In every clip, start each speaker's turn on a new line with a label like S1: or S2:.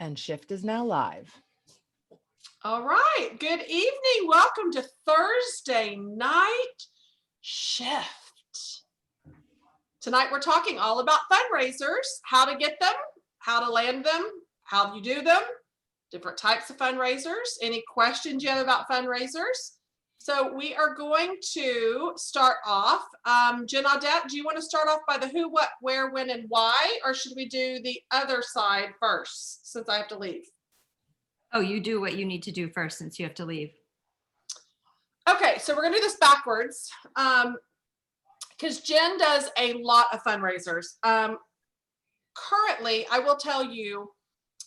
S1: And Shift is now live.
S2: All right. Good evening. Welcome to Thursday Night Shift. Tonight we're talking all about fundraisers, how to get them, how to land them, how you do them, different types of fundraisers, any questions you have about fundraisers. So we are going to start off. Jen Audette, do you want to start off by the who, what, where, when, and why, or should we do the other side first since I have to leave?
S3: Oh, you do what you need to do first since you have to leave.
S2: Okay, so we're gonna do this backwards because Jen does a lot of fundraisers. Currently, I will tell you,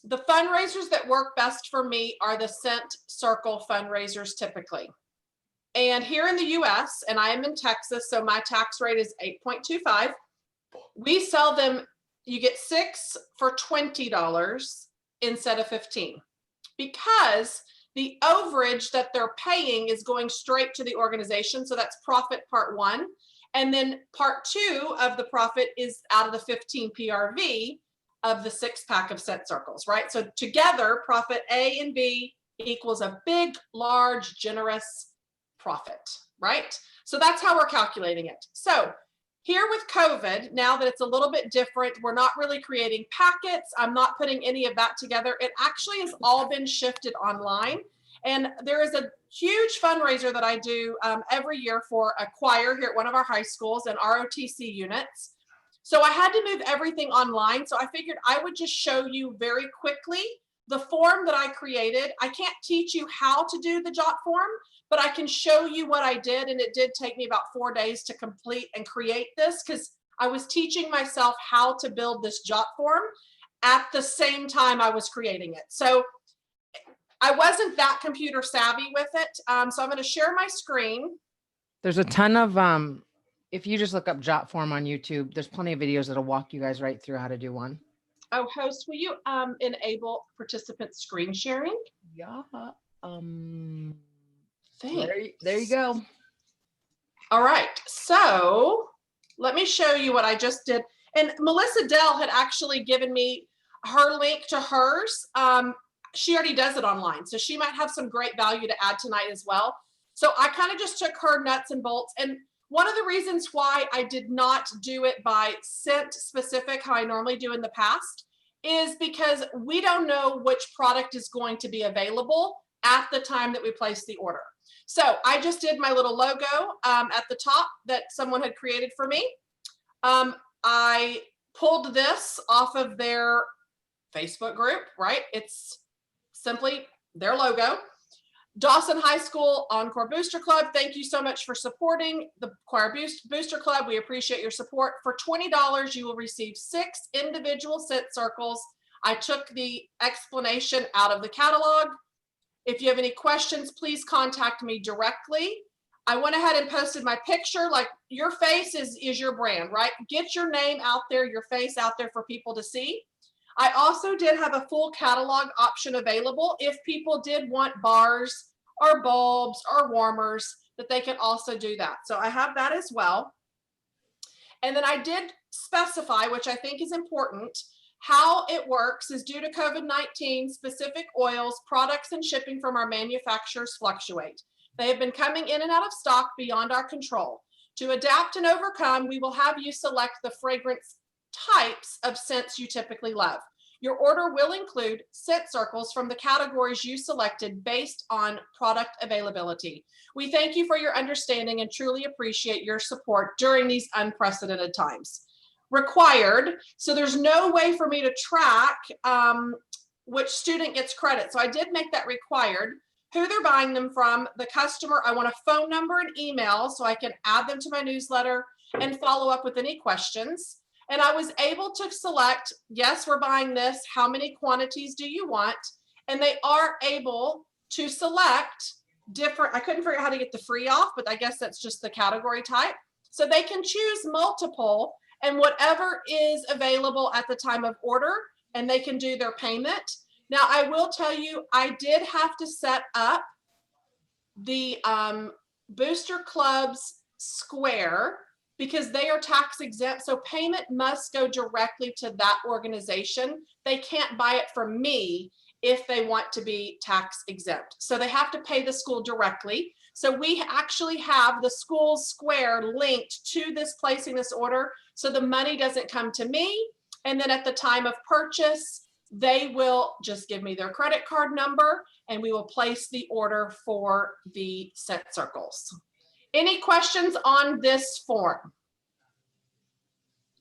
S2: the fundraisers that work best for me are the Scent Circle fundraisers typically. And here in the US, and I am in Texas, so my tax rate is 8.25. We sell them, you get 6 for $20 instead of 15. Because the overage that they're paying is going straight to the organization. So that's profit part one. And then part two of the profit is out of the 15 PRV of the 6-pack of Scent Circles, right? So together, profit A and B equals a big, large, generous profit, right? So that's how we're calculating it. So here with COVID, now that it's a little bit different, we're not really creating packets. I'm not putting any of that together. It actually has all been shifted online. And there is a huge fundraiser that I do every year for a choir here at one of our high schools and ROTC units. So I had to move everything online. So I figured I would just show you very quickly the form that I created. I can't teach you how to do the jot form, but I can show you what I did. And it did take me about 4 days to complete and create this because I was teaching myself how to build this jot form at the same time I was creating it. So I wasn't that computer savvy with it. So I'm going to share my screen.
S1: There's a ton of, if you just look up jot form on YouTube, there's plenty of videos that'll walk you guys right through how to do one.
S2: Oh, host, will you enable participant screen sharing?
S1: Yeah.
S2: Thanks.
S1: There you go.
S2: All right, so let me show you what I just did. And Melissa Dell had actually given me her link to hers. She already does it online, so she might have some great value to add tonight as well. So I kind of just took her nuts and bolts. And one of the reasons why I did not do it by scent specific, how I normally do in the past, is because we don't know which product is going to be available at the time that we place the order. So I just did my little logo at the top that someone had created for me. I pulled this off of their Facebook group, right? It's simply their logo. Dawson High School Encore Booster Club, thank you so much for supporting the Choir Booster Club. We appreciate your support. For $20, you will receive 6 individual Scent Circles. I took the explanation out of the catalog. If you have any questions, please contact me directly. I went ahead and posted my picture. Like, your face is your brand, right? Get your name out there, your face out there for people to see. I also did have a full catalog option available if people did want bars or bulbs or warmers, that they can also do that. So I have that as well. And then I did specify, which I think is important, how it works is due to COVID-19, specific oils, products, and shipping from our manufacturers fluctuate. They have been coming in and out of stock beyond our control. To adapt and overcome, we will have you select the fragrance types of scents you typically love. Your order will include Scent Circles from the categories you selected based on product availability. We thank you for your understanding and truly appreciate your support during these unprecedented times. Required, so there's no way for me to track which student gets credit. So I did make that required. Who they're buying them from, the customer, I want a phone number and email so I can add them to my newsletter and follow up with any questions. And I was able to select, yes, we're buying this. How many quantities do you want? And they are able to select different, I couldn't figure out how to get the free off, but I guess that's just the category type. So they can choose multiple and whatever is available at the time of order, and they can do their payment. Now, I will tell you, I did have to set up the Booster Club's Square because they are tax exempt. So payment must go directly to that organization. They can't buy it from me if they want to be tax exempt. So they have to pay the school directly. So we actually have the school square linked to this placing this order. So the money doesn't come to me. And then at the time of purchase, they will just give me their credit card number and we will place the order for the scent circles. Any questions on this form?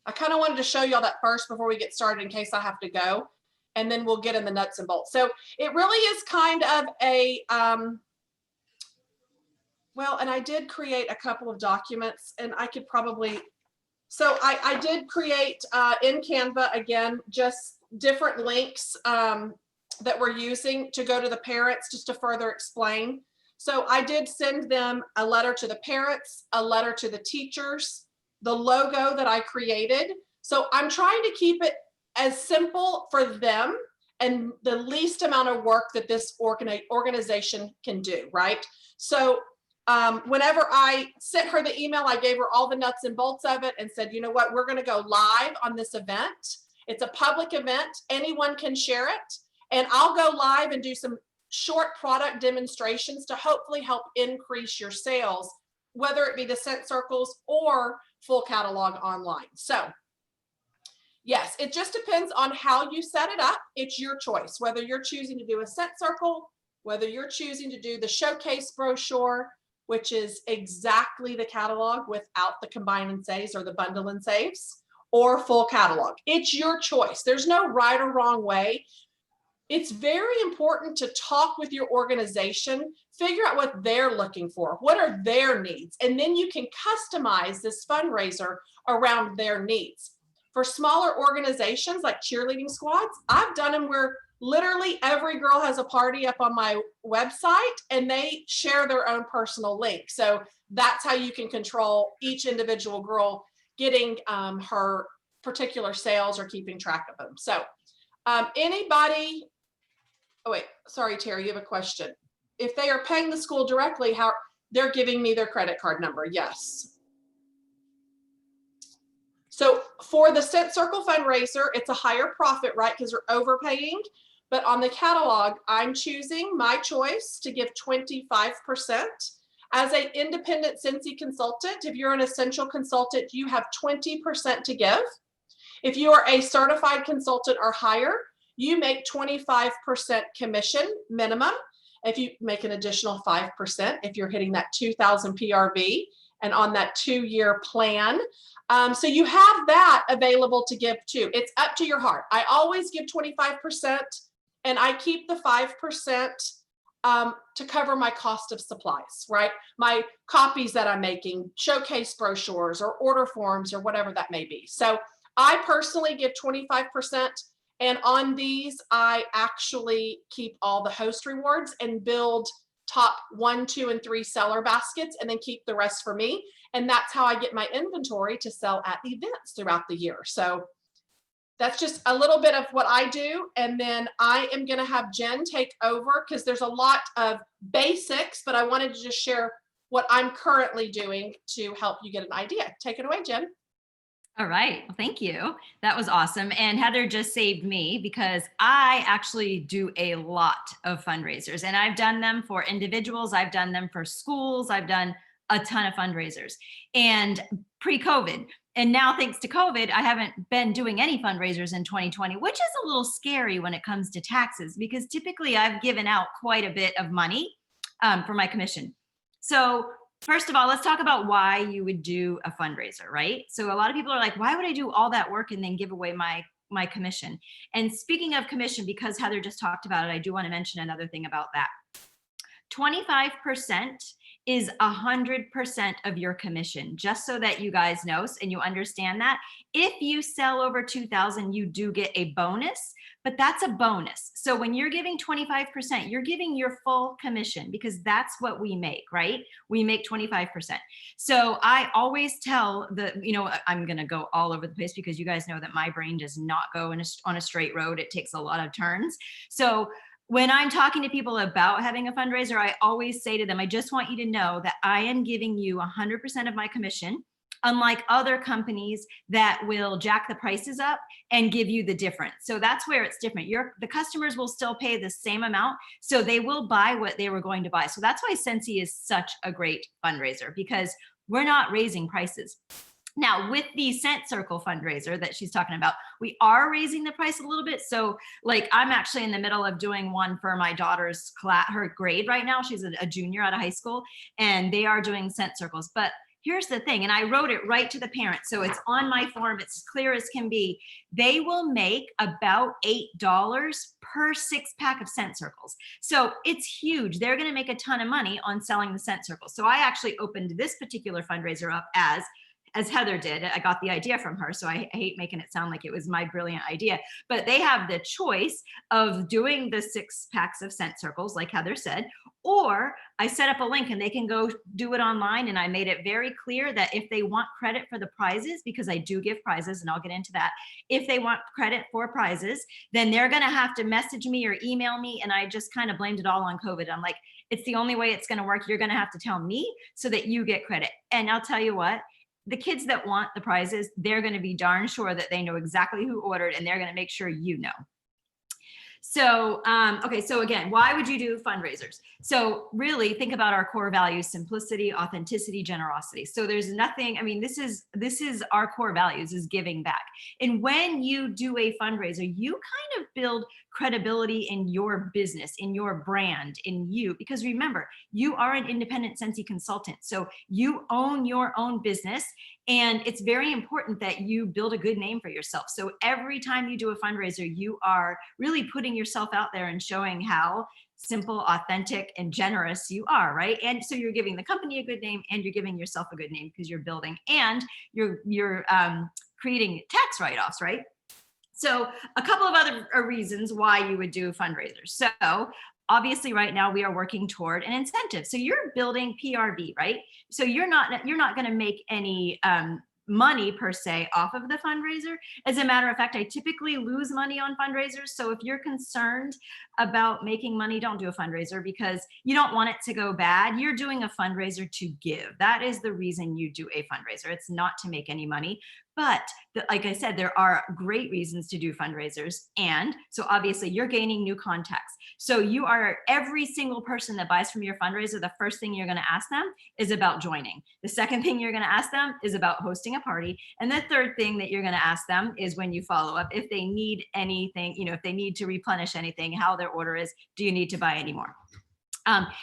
S2: I kind of wanted to show y'all that first before we get started in case I have to go, and then we'll get in the nuts and bolts. So it really is kind of a, well, and I did create a couple of documents and I could probably, so I did create in Canva, again, just different links that we're using to go to the parents just to further explain. So I did send them a letter to the parents, a letter to the teachers, the logo that I created. So I'm trying to keep it as simple for them and the least amount of work that this organization can do, right? So whenever I sent her the email, I gave her all the nuts and bolts of it and said, you know what, we're gonna go live on this event. It's a public event, anyone can share it. And I'll go live and do some short product demonstrations to hopefully help increase your sales, whether it be the scent circles or full catalog online. So yes, it just depends on how you set it up. It's your choice, whether you're choosing to do a scent circle, whether you're choosing to do the showcase brochure, which is exactly the catalog without the combine and saves or the bundle and saves, or full catalog. It's your choice. There's no right or wrong way. It's very important to talk with your organization, figure out what they're looking for, what are their needs, and then you can customize this fundraiser around their needs. For smaller organizations like cheerleading squads, I've done them where literally every girl has a party up on my website and they share their own personal link. So that's how you can control each individual girl getting her particular sales or keeping track of them. So anybody, oh wait, sorry, Terry, you have a question. If they are paying the school directly, how they're giving me their credit card number? Yes. So for the Scent Circle fundraiser, it's a higher profit, right? Because they're overpaying. But on the catalog, I'm choosing my choice to give 25%. As an independent Scentsy consultant, if you're an essential consultant, you have 20% to give. If you are a certified consultant or higher, you make 25% commission minimum. If you make an additional 5%, if you're hitting that 2,000 PRV and on that 2-year plan. So you have that available to give too. It's up to your heart. I always give 25% and I keep the 5% to cover my cost of supplies, right? My copies that I'm making, showcase brochures or order forms or whatever that may be. So I personally give 25%. And on these, I actually keep all the host rewards and build top 1, 2, and 3 seller baskets and then keep the rest for me. And that's how I get my inventory to sell at events throughout the year. So that's just a little bit of what I do. And then I am going to have Jen take over because there's a lot of basics, but I wanted to just share what I'm currently doing to help you get an idea. Take it away, Jen.
S3: All right. Well, thank you. That was awesome. And Heather just saved me because I actually do a lot of fundraisers and I've done them for individuals. I've done them for schools. I've done a ton of fundraisers and pre-COVID. And now thanks to COVID, I haven't been doing any fundraisers in 2020, which is a little scary when it comes to taxes because typically I've given out quite a bit of money for my commission. So first of all, let's talk about why you would do a fundraiser, right? So a lot of people are like, why would I do all that work and then give away my commission? And speaking of commission, because Heather just talked about it, I do want to mention another thing about that. 25% is 100% of your commission, just so that you guys know and you understand that. If you sell over 2,000, you do get a bonus, but that's a bonus. So when you're giving 25%, you're giving your full commission because that's what we make, right? We make 25%. So I always tell I'm going to go all over the place because you guys know that my brain does not go on a straight road. It takes a lot of turns. So when I'm talking to people about having a fundraiser, I always say to them, I just want you to know that I am giving you 100% of my commission. unlike other companies that will jack the prices up and give you the difference. So that's where it's different. The customers will still pay the same amount, so they will buy what they were going to buy. So that's why Scentsy is such a great fundraiser, because we're not raising prices. Now, with the Scent Circle fundraiser that she's talking about, we are raising the price a little bit. So like, I'm actually in the middle of doing one for my daughter's class, her grade right now. She's a junior out of high school, and they are doing Scent Circles. But here's the thing, and I wrote it right to the parents, so it's on my form, it's as clear as can be. They will make about $8 per 6-pack of Scent Circles. So it's huge. They're gonna make a ton of money on selling the Scent Circles. So I actually opened this particular fundraiser up as Heather did. I got the idea from her, so I hate making it sound like it was my brilliant idea, but they have the choice of doing the 6 packs of Scent Circles, like Heather said, or I set up a link and they can go do it online. And I made it very clear that if they want credit for the prizes, because I do give prizes and I'll get into that, if they want credit for prizes, then they're gonna have to message me or email me. And I just kind of blamed it all on COVID. I'm like, it's the only way it's gonna work. You're gonna have to tell me so that you get credit. And I'll tell you what, the kids that want the prizes, they're going to be darn sure that they know exactly who ordered, and they're going to make sure you know. So, okay, so again, why would you do fundraisers? So really think about our core values: simplicity, authenticity, generosity. So there's nothing, I mean, this is our core values, is giving back. And when you do a fundraiser, you kind of build credibility in your business, in your brand, in you, because remember, you are an independent Scentsy consultant. So you own your own business, and it's very important that you build a good name for yourself. So every time you do a fundraiser, you are really putting yourself out there and showing how simple, authentic, and generous you are, right? And so you're giving the company a good name, and you're giving yourself a good name because you're building, and you're creating tax write-offs, right? So a couple of other reasons why you would do fundraisers. So obviously right now we are working toward an incentive. So you're building PRV, right? So you're not going to make any money per se off of the fundraiser. As a matter of fact, I typically lose money on fundraisers. So if you're concerned about making money, don't do a fundraiser, because you don't want it to go bad. You're doing a fundraiser to give. That is the reason you do a fundraiser. It's not to make any money. But like I said, there are great reasons to do fundraisers. And so obviously you're gaining new contacts. So you are, every single person that buys from your fundraiser, the first thing you're going to ask them is about joining. The second thing you're going to ask them is about hosting a party. And the third thing that you're going to ask them is, when you follow up, if they need anything, you know, if they need to replenish anything, how their order is, do you need to buy any more?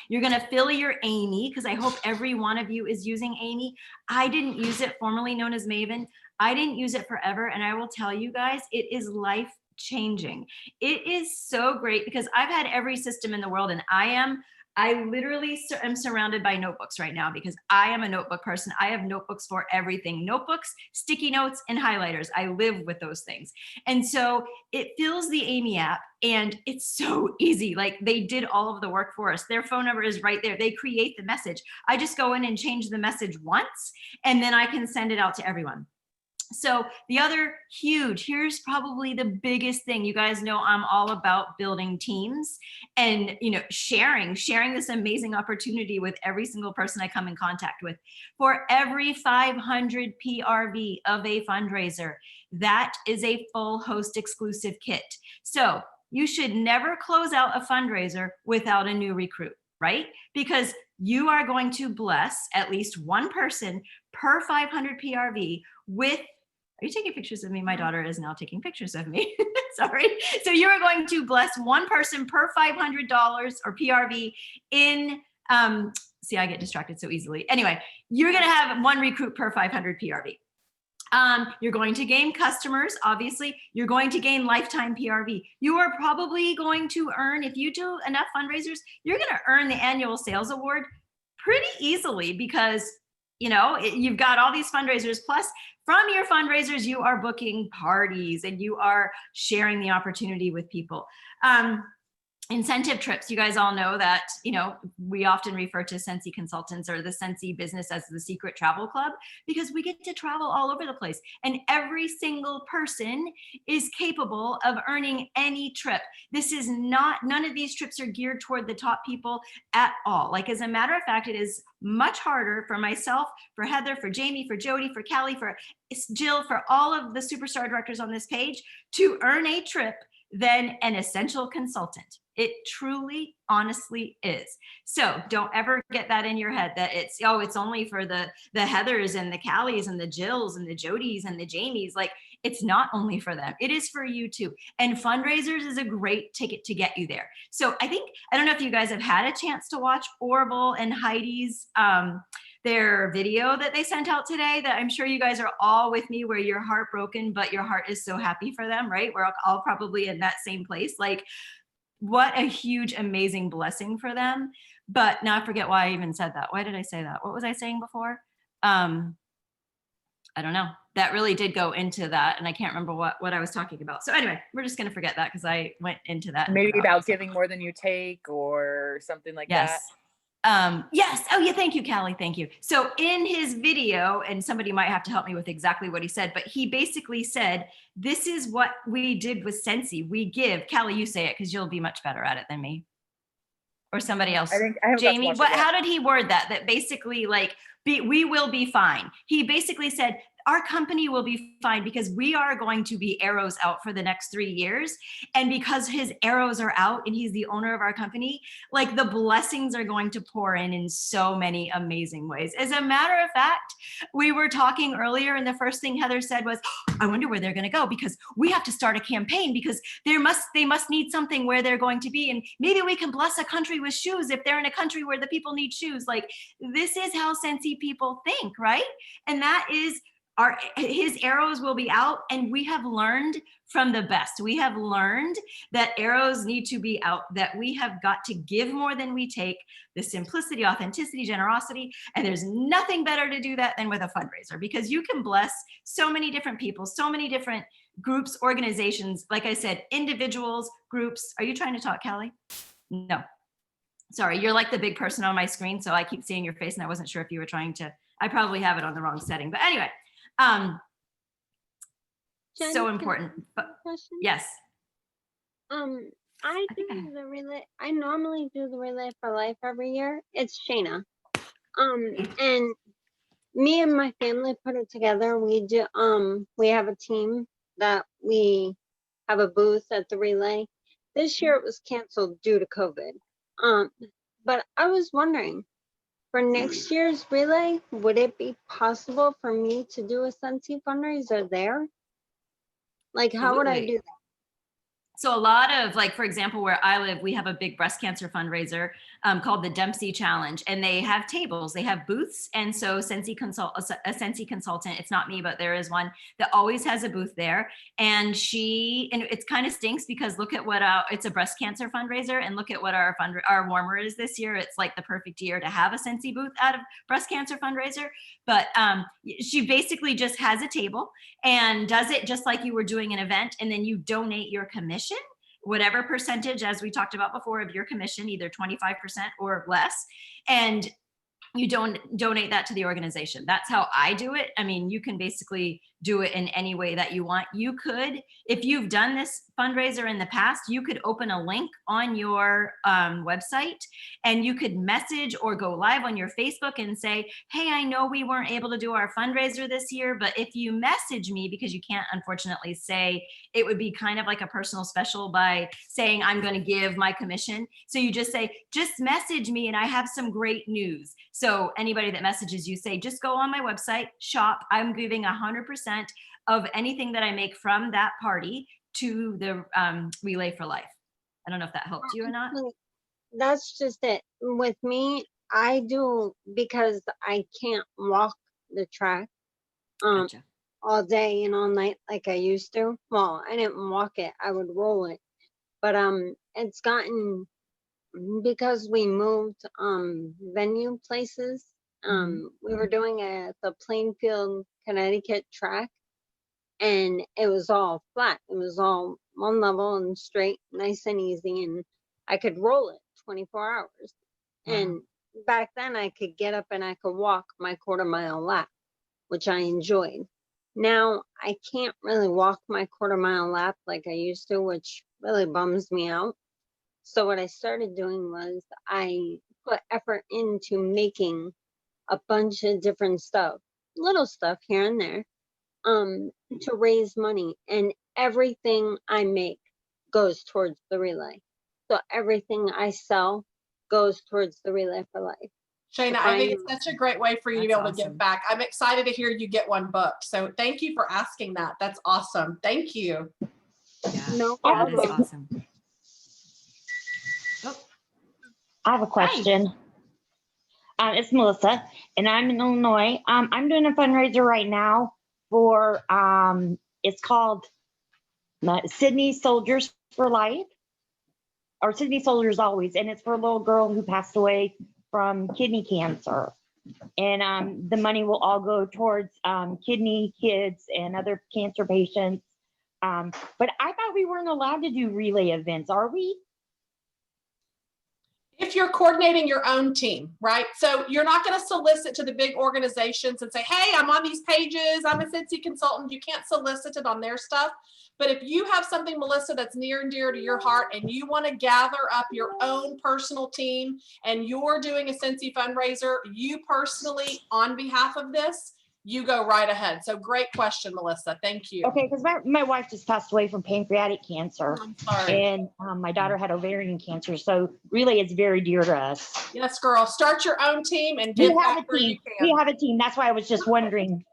S3: You're going to fill your Amy, because I hope every one of you is using Amy. I didn't use it, formerly known as Maven. I didn't use it forever. And I will tell you guys, it is life changing. It is so great, because I've had every system in the world, and I literally am surrounded by notebooks right now, because I am a notebook person. I have notebooks for everything: notebooks, sticky notes, and highlighters. I live with those things. And so it fills the Amy app, and it's so easy. Like, they did all of the work for us. Their phone number is right there. They create the message. I just go in and change the message once, and then I can send it out to everyone. So the other huge, here's probably the biggest thing. You guys know I'm all about building teams and, you know, sharing this amazing opportunity with every single person I come in contact with. For every 500 PRV of a fundraiser, that is a full host exclusive kit. So you should never close out a fundraiser without a new recruit, right? Because you are going to bless at least one person per 500 PRV with, are you taking pictures of me? My daughter is now taking pictures of me. Sorry. So you are going to bless one person per $500 or PRV in, see, I get distracted so easily. Anyway, you're going to have one recruit per 500 PRV. You're going to gain customers, obviously. You're going to gain lifetime PRV. You are probably going to earn, if you do enough fundraisers, you're going to earn the annual sales award pretty easily, because, you know, you've got all these fundraisers. Plus, from your fundraisers, you are booking parties and you are sharing the opportunity with people. incentive trips. You guys all know that, you know, we often refer to Scentsy consultants or the Scentsy business as the secret travel club, because we get to travel all over the place, and every single person is capable of earning any trip. This is not, none of these trips are geared toward the top people at all. Like, as a matter of fact, it is much harder for myself, for Heather, for Jamie, for Jody, for Callie, for Jill, for all of the superstar directors on this page to earn a trip than an essential consultant. It truly, honestly is. So don't ever get that in your head that it's, oh, it's only for the Heathers and the Callies and the Jills and the Jodies and the Jamies. Like, it's not only for them. It is for you too. And fundraisers is a great ticket to get you there. So I think, I don't know if you guys have had a chance to watch Orville and Heidi's their video that they sent out today, that I'm sure you guys are all with me, where you're heartbroken, but your heart is so happy for them, right? We're all probably in that same place. Like, what a huge, amazing blessing for them. But now I forget why I even said that. Why did I say that? What was I saying before? I don't know. That really did go into that, and I can't remember what I was talking about. So anyway, we're just going to forget that because I went into that.
S4: Maybe about giving more than you take or something like that.
S3: Yes. Oh yeah. Thank you, Callie. Thank you. So in his video, and somebody might have to help me with exactly what he said, but he basically said, this is what we did with Scentsy. We give, Callie, you say it because you'll be much better at it than me. Or somebody else.
S4: I think I haven't
S3: Jamie,
S4: watched it yet.
S3: how did he word that? That basically, like, we will be fine. He basically said, our company will be fine because we are going to be arrows out for the next 3 years. And because his arrows are out and he's the owner of our company, like, the blessings are going to pour in so many amazing ways. As a matter of fact, we were talking earlier, and the first thing Heather said was, I wonder where they're going to go, because we have to start a campaign, because they must need something where they're going to be. And maybe we can bless a country with shoes if they're in a country where the people need shoes. Like, this is how Scentsy people think, right? And that is, his arrows will be out, and we have learned from the best. We have learned that arrows need to be out, that we have got to give more than we take, the simplicity, authenticity, generosity, and there's nothing better to do that than with a fundraiser, because you can bless so many different people, so many different groups, organizations, like I said, individuals, groups. Are you trying to talk, Callie? No. Sorry, you're like the big person on my screen, so I keep seeing your face, and I wasn't sure if you were trying to, I probably have it on the wrong setting, but anyway.
S5: Jen,
S3: so important. Yes.
S5: I do the relay. I normally do the Relay for Life every year. It's Shayna. And me and my family put it together. We do. We have a team that we have a booth at the Relay. This year it was canceled due to COVID. But I was wondering, for next year's Relay, would it be possible for me to do a Scentsy fundraiser there? Like, how would I do that?
S3: So a lot of, like, for example, where I live, we have a big breast cancer fundraiser called the Dempsey Challenge, and they have tables, they have booths. And so a Scentsy consultant, it's not me, but there is one that always has a booth there. And it's kind of stinks because look at what, it's a breast cancer fundraiser, and look at what our warmer is this year. It's like the perfect year to have a Scentsy booth out of breast cancer fundraiser. But she basically just has a table and does it just like you were doing an event, and then you donate your commission, whatever percentage, as we talked about before, of your commission, either 25% or less, and you donate that to the organization. That's how I do it. I mean, you can basically do it in any way that you want. You could, if you've done this fundraiser in the past, you could open a link on your website, and you could message or go live on your Facebook and say, hey, I know we weren't able to do our fundraiser this year, but if you message me, because you can't unfortunately say, it would be kind of like a personal special by saying, I'm going to give my commission. So you just say, just message me and I have some great news. So anybody that messages you, say, just go on my website, shop. I'm giving 100% of anything that I make from that party to the Relay for Life. I don't know if that helped you or not.
S5: That's just it. With me, I do, because I can't walk the track
S3: Gotcha.
S5: all day and all night like I used to. Well, I didn't walk it, I would roll it. But it's gotten, because we moved venue places. We were doing it at the Plainfield, Connecticut track, and it was all flat. It was all one level and straight, nice and easy. And I could roll it 24 hours.
S3: Wow.
S5: And back then I could get up and I could walk my 1/4 mile lap, which I enjoyed. Now I can't really walk my 1/4 mile lap like I used to, which really bums me out. So what I started doing was I put effort into making a bunch of different stuff, little stuff here and there, to raise money. And everything I make goes towards the relay. So everything I sell goes towards the Relay for Life.
S2: Shayna,
S5: If
S2: I
S5: I
S2: think
S5: know-
S2: it's such a great way for you to be
S3: That's
S2: able to
S3: awesome.
S2: give back. I'm excited to hear you get one booked. So thank you for asking that. That's awesome. Thank you.
S3: Yeah,
S5: No
S3: that is
S5: problem.
S3: awesome. Oh,
S6: I have a question. It's Melissa, and I'm in Illinois. I'm doing a fundraiser right now for it's called Sydney Soldiers for Life, or Sydney Soldiers Always, and it's for a little girl who passed away from kidney cancer. And the money will all go towards kidney kids and other cancer patients. But I thought we weren't allowed to do relay events, are we?
S2: If you're coordinating your own team, right? So you're not going to solicit to the big organizations and say, hey, I'm on these pages, I'm a Scentsy consultant. You can't solicit it on their stuff. But if you have something, Melissa, that's near and dear to your heart and you want to gather up your own personal team and you're doing a Scentsy fundraiser, you personally, on behalf of this, you go right ahead. So great question, Melissa. Thank you.
S6: Okay, because my wife just passed away from pancreatic cancer,
S2: I'm sorry.
S6: and my daughter had ovarian cancer. So relay is very dear to us.
S2: Yes, girl. Start your own team and
S6: We
S2: give
S6: have
S2: back
S6: a
S2: where you
S6: team.
S2: can.
S6: We have a team. That's why I was just wondering.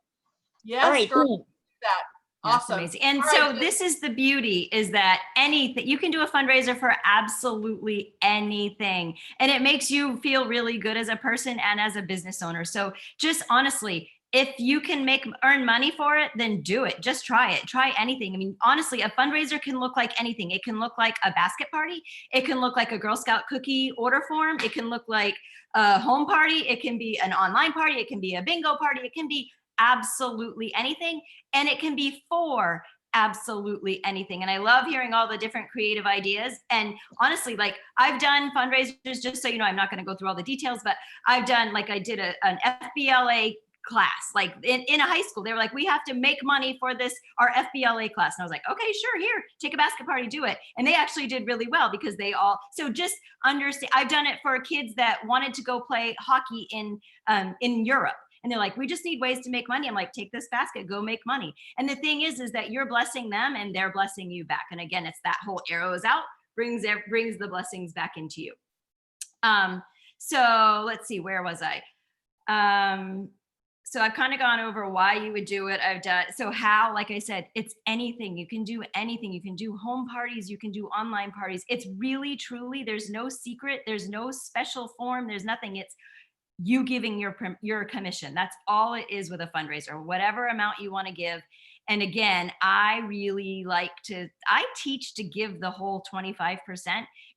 S2: Yes,
S6: All right,
S2: girl.
S6: thanks.
S2: Do that.
S3: that's
S2: Awesome.
S3: amazing. And
S2: All
S3: so
S2: right, Jen.
S3: this is the beauty, is that anything, you can do a fundraiser for absolutely anything. And it makes you feel really good as a person and as a business owner. So just honestly, if you can earn money for it, then do it. Just try it. Try anything. I mean, honestly, a fundraiser can look like anything. It can look like a basket party. It can look like a Girl Scout cookie order form. It can look like a home party. It can be an online party. It can be a bingo party. It can be absolutely anything. And it can be for absolutely anything. And I love hearing all the different creative ideas. And honestly, like I've done fundraisers, just so you know, I'm not going to go through all the details, but I've done, like I did an FBLA class, like in a high school. They were like, we have to make money for this, our FBLA class. And I was like, okay, sure, here, take a basket party, do it. And they actually did really well because they all, so just understand, I've done it for kids that wanted to go play hockey in Europe. And they're like, we just need ways to make money. I'm like, take this basket, go make money. And the thing is that you're blessing them and they're blessing you back. And again, it's that whole arrows out, brings the blessings back into you. So let's see, where was I? So I've kind of gone over why you would do it. I've done, so how, like I said, it's anything. You can do anything. You can do home parties. You can do online parties. It's really, truly, there's no secret. There's no special form. There's nothing. It's you giving your commission. That's all it is with a fundraiser, whatever amount you want to give. And again, I teach to give the whole 25%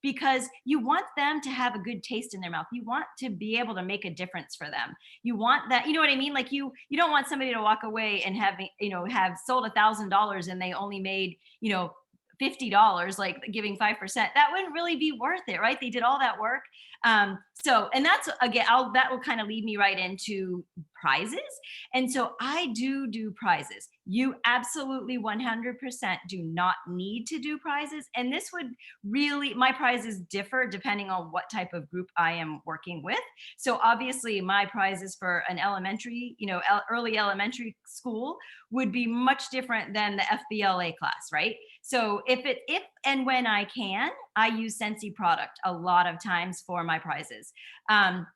S3: because you want them to have a good taste in their mouth. You want to be able to make a difference for them. You want that, you know what I mean? Like you don't want somebody to walk away and have sold $1,000 and they only made, $50, like giving 5%. That wouldn't really be worth it, right? They did all that work. And that's, again, that will kind of lead me right into prizes. And so I do prizes. You absolutely 100% do not need to do prizes. And this would really, my prizes differ depending on what type of group I am working with. So obviously my prizes for an elementary, early elementary school would be much different than the FBLA class, right? So if and when I can, I use Scentsy product a lot of times for my prizes. And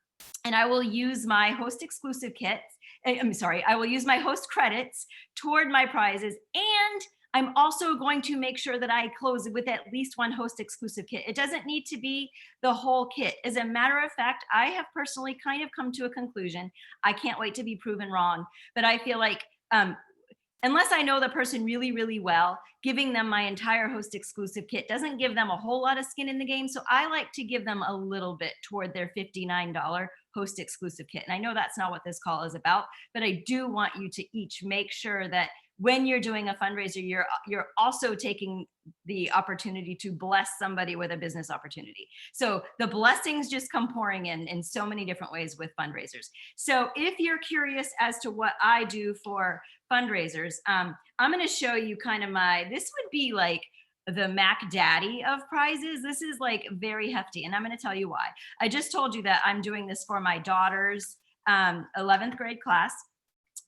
S3: I will use my host exclusive kits. I will use my host credits toward my prizes. And I'm also going to make sure that I close with at least one host exclusive kit. It doesn't need to be the whole kit. As a matter of fact, I have personally kind of come to a conclusion. I can't wait to be proven wrong, but I feel like, unless I know the person really, really well, giving them my entire host exclusive kit doesn't give them a whole lot of skin in the game. So I like to give them a little bit toward their $59 host exclusive kit. And I know that's not what this call is about, but I do want you to each make sure that when you're doing a fundraiser, you're also taking the opportunity to bless somebody with a business opportunity. So the blessings just come pouring in so many different ways with fundraisers. So if you're curious as to what I do for fundraisers, I'm going to show you kind of this would be like the Mac Daddy of prizes. This is like very hefty, and I'm going to tell you why. I just told you that I'm doing this for my daughter's 11th grade class,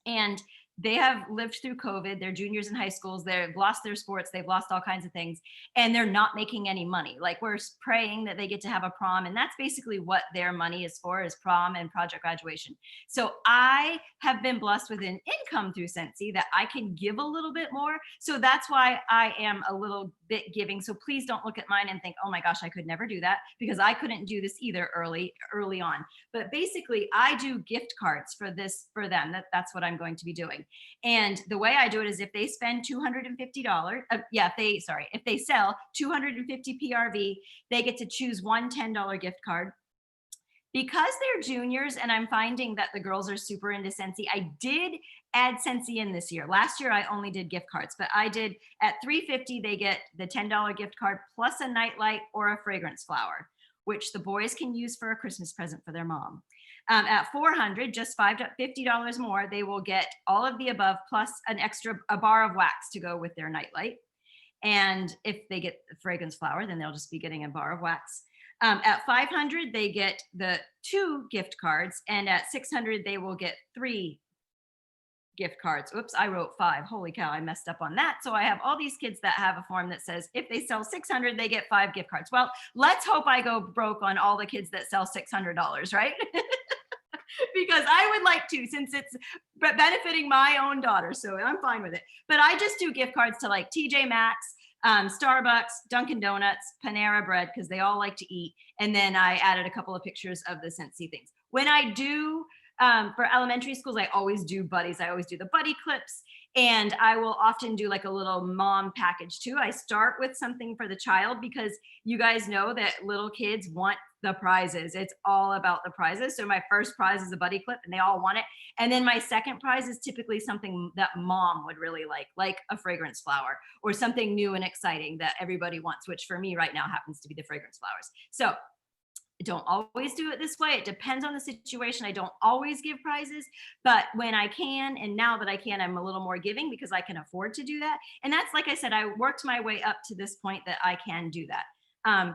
S3: and they have lived through COVID. They're juniors in high schools. They've lost their sports. They've lost all kinds of things, and they're not making any money. Like, we're praying that they get to have a prom, and that's basically what their money is for, is prom and project graduation. So I have been blessed with an income through Scentsy that I can give a little bit more. So that's why I am a little bit giving. So please don't look at mine and think, oh my gosh, I could never do that, because I couldn't do this either early on. But basically, I do gift cards for them. That's what I'm going to be doing. And the way I do it is, if they spend $250, if they sell 250 PRV, they get to choose one $10 gift card. Because they're juniors, and I'm finding that the girls are super into Scentsy, I did add Scentsy in this year. Last year, I only did gift cards, but I did at $350, they get the $10 gift card plus a nightlight or a fragrance flower, which the boys can use for a Christmas present for their mom. At $400, just $50 more, they will get all of the above plus a bar of wax to go with their nightlight. And if they get the fragrance flower, then they'll just be getting a bar of wax. At $500, they get the 2 gift cards, and at $600, they will get 3 gift cards. Oops, I wrote 5. Holy cow, I messed up on that. So I have all these kids that have a form that says if they sell $600, they get 5 gift cards. Well, let's hope I go broke on all the kids that sell $600, right? Because I would like to, since it's benefiting my own daughter. So I'm fine with it. But I just do gift cards to like TJ Maxx, Starbucks, Dunkin' Donuts, Panera Bread, because they all like to eat. And then I added a couple of pictures of the Scentsy things. When I do for elementary schools, I always do buddies. I always do the buddy clips. And I will often do like a little mom package too. I start with something for the child, because you guys know that little kids want the prizes. It's all about the prizes. So my first prize is a buddy clip, and they all want it. And then my second prize is typically something that mom would really like a fragrance flower, or something new and exciting that everybody wants, which for me right now happens to be the fragrance flowers. So I don't always do it this way. It depends on the situation. I don't always give prizes, but when I can, and now that I can, I'm a little more giving because I can afford to do that. And that's, like I said, I worked my way up to this point that I can do that.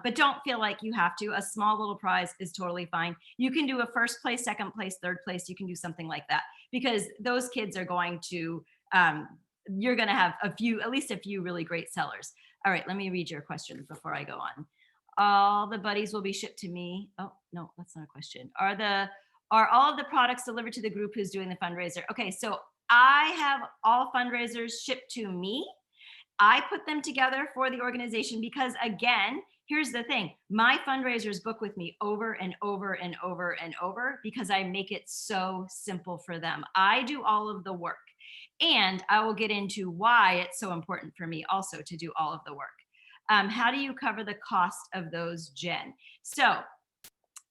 S3: But don't feel like you have to. A small little prize is totally fine. You can do a first place, second place, third place. You can do something like that, because those kids are going to, you're going to have at least a few really great sellers. All right, let me read your questions before I go on. All the buddies will be shipped to me. Oh, no, that's not a question. Are all of the products delivered to the group who's doing the fundraiser? Okay, so I have all fundraisers shipped to me. I put them together for the organization because, again, here's the thing. My fundraisers book with me over and over and over and over because I make it so simple for them. I do all of the work, and I will get into why it's so important for me also to do all of the work. How do you cover the cost of those, Jen? So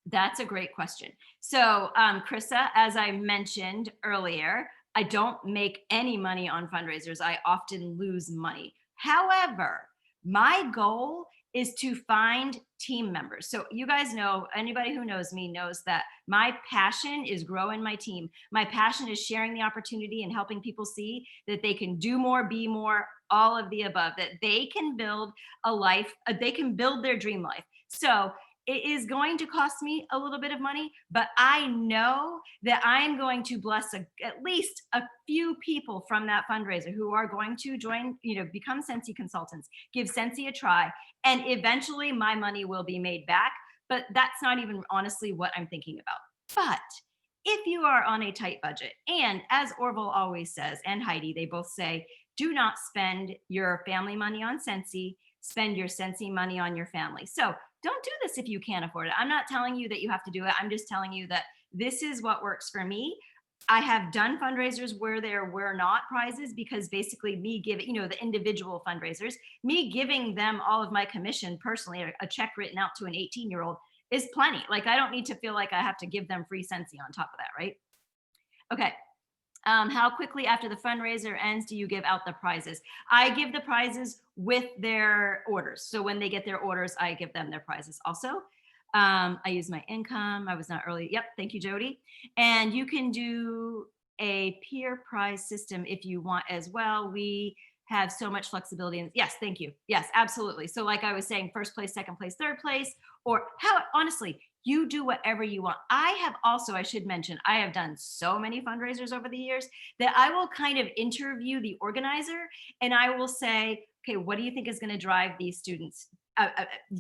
S3: that's a great question. So Krista, as I mentioned earlier, I don't make any money on fundraisers. I often lose money. However, my goal is to find team members. So you guys know, anybody who knows me knows that my passion is growing my team. My passion is sharing the opportunity and helping people see that they can do more, be more, all of the above, that they can build a life, they can build their dream life. So it is going to cost me a little bit of money, but I know that I'm going to bless at least a few people from that fundraiser who are going to join, become Scentsy consultants, give Scentsy a try, and eventually my money will be made back. But that's not even honestly what I'm thinking about. But if you are on a tight budget, and as Orville always says, and Heidi, they both say, do not spend your family money on Scentsy, spend your Scentsy money on your family. So don't do this if you can't afford it. I'm not telling you that you have to do it. I'm just telling you that this is what works for me. I have done fundraisers where there were not prizes, because basically me giving, the individual fundraisers, me giving them all of my commission personally, a check written out to an 18-year-old is plenty. Like, I don't need to feel like I have to give them free Scentsy on top of that, right? Okay. How quickly after the fundraiser ends do you give out the prizes? I give the prizes with their orders. So when they get their orders, I give them their prizes also. I use my income. I was not early. Yep. Thank you, Jody. And you can do a peer prize system if you want as well. We have so much flexibility. And yes, thank you. Yes, absolutely. So like I was saying, first place, second place, third place, or how, honestly, you do whatever you want. I have also, I should mention, I have done so many fundraisers over the years that I will kind of interview the organizer and I will say, okay, what do you think is going to drive these students?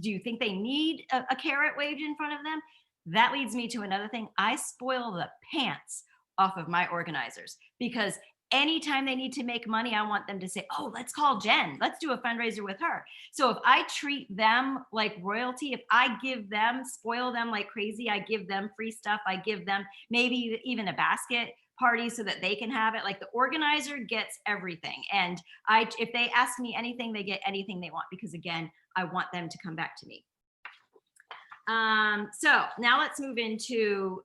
S3: Do you think they need a carrot waved in front of them? That leads me to another thing. I spoil the pants off of my organizers because anytime they need to make money, I want them to say, oh, let's call Jen. Let's do a fundraiser with her. So if I treat them like royalty, if I give them, spoil them like crazy, I give them free stuff, I give them maybe even a basket party so that they can have it. Like the organizer gets everything. And if they ask me anything, they get anything they want because again, I want them to come back to me. So now let's move into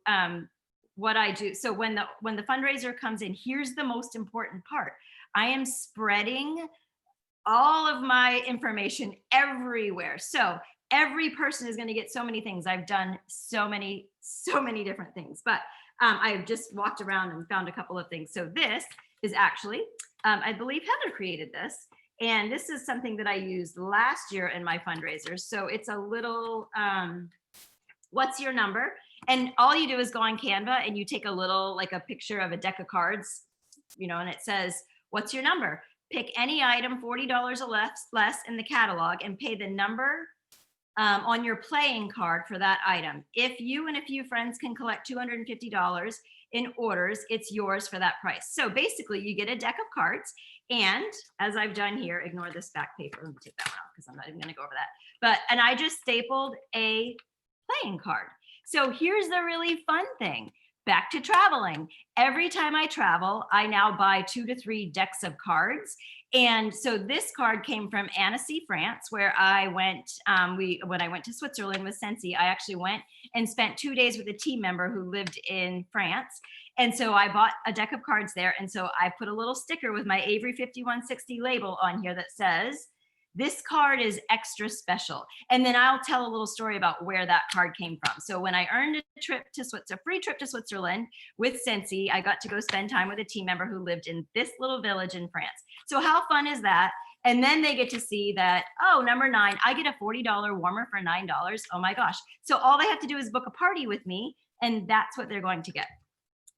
S3: what I do. So when the fundraiser comes in, here's the most important part. I am spreading all of my information everywhere. So every person is going to get so many things. I've done so many different things, but I've just walked around and found a couple of things. So this is actually, I believe Heather created this. And this is something that I used last year in my fundraisers. So it's a little, what's your number? And all you do is go on Canva and you take a little, like a picture of a deck of cards, you know, and it says, what's your number? Pick any item, $40 or less in the catalog and pay the number on your playing card for that item. If you and a few friends can collect $250 in orders, it's yours for that price. So basically you get a deck of cards and as I've done here, ignore this back paper. Let me take that one off because I'm not even gonna go over that. And I just stapled a playing card. So here's the really fun thing. Back to traveling. Every time I travel, I now buy 2 to 3 decks of cards. And so this card came from Annecy, France, where I went, when I went to Switzerland with Scentsy, I actually went and spent 2 days with a team member who lived in France. And so I bought a deck of cards there. And so I put a little sticker with my Avery 5160 label on here that says, this card is extra special. And then I'll tell a little story about where that card came from. So when I earned a free trip to Switzerland with Scentsy, I got to go spend time with a team member who lived in this little village in France. So how fun is that? And then they get to see that, oh, number 9, I get a $40 warmer for $9. Oh my gosh. So all they have to do is book a party with me and that's what they're going to get.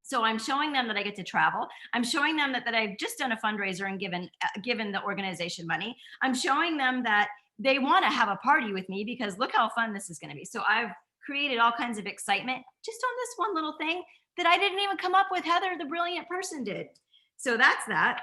S3: So I'm showing them that I get to travel. I'm showing them that I've just done a fundraiser and given the organization money. I'm showing them that they want to have a party with me because look how fun this is going to be. So I've created all kinds of excitement just on this one little thing that I didn't even come up with. Heather, the brilliant person, did. So that's that.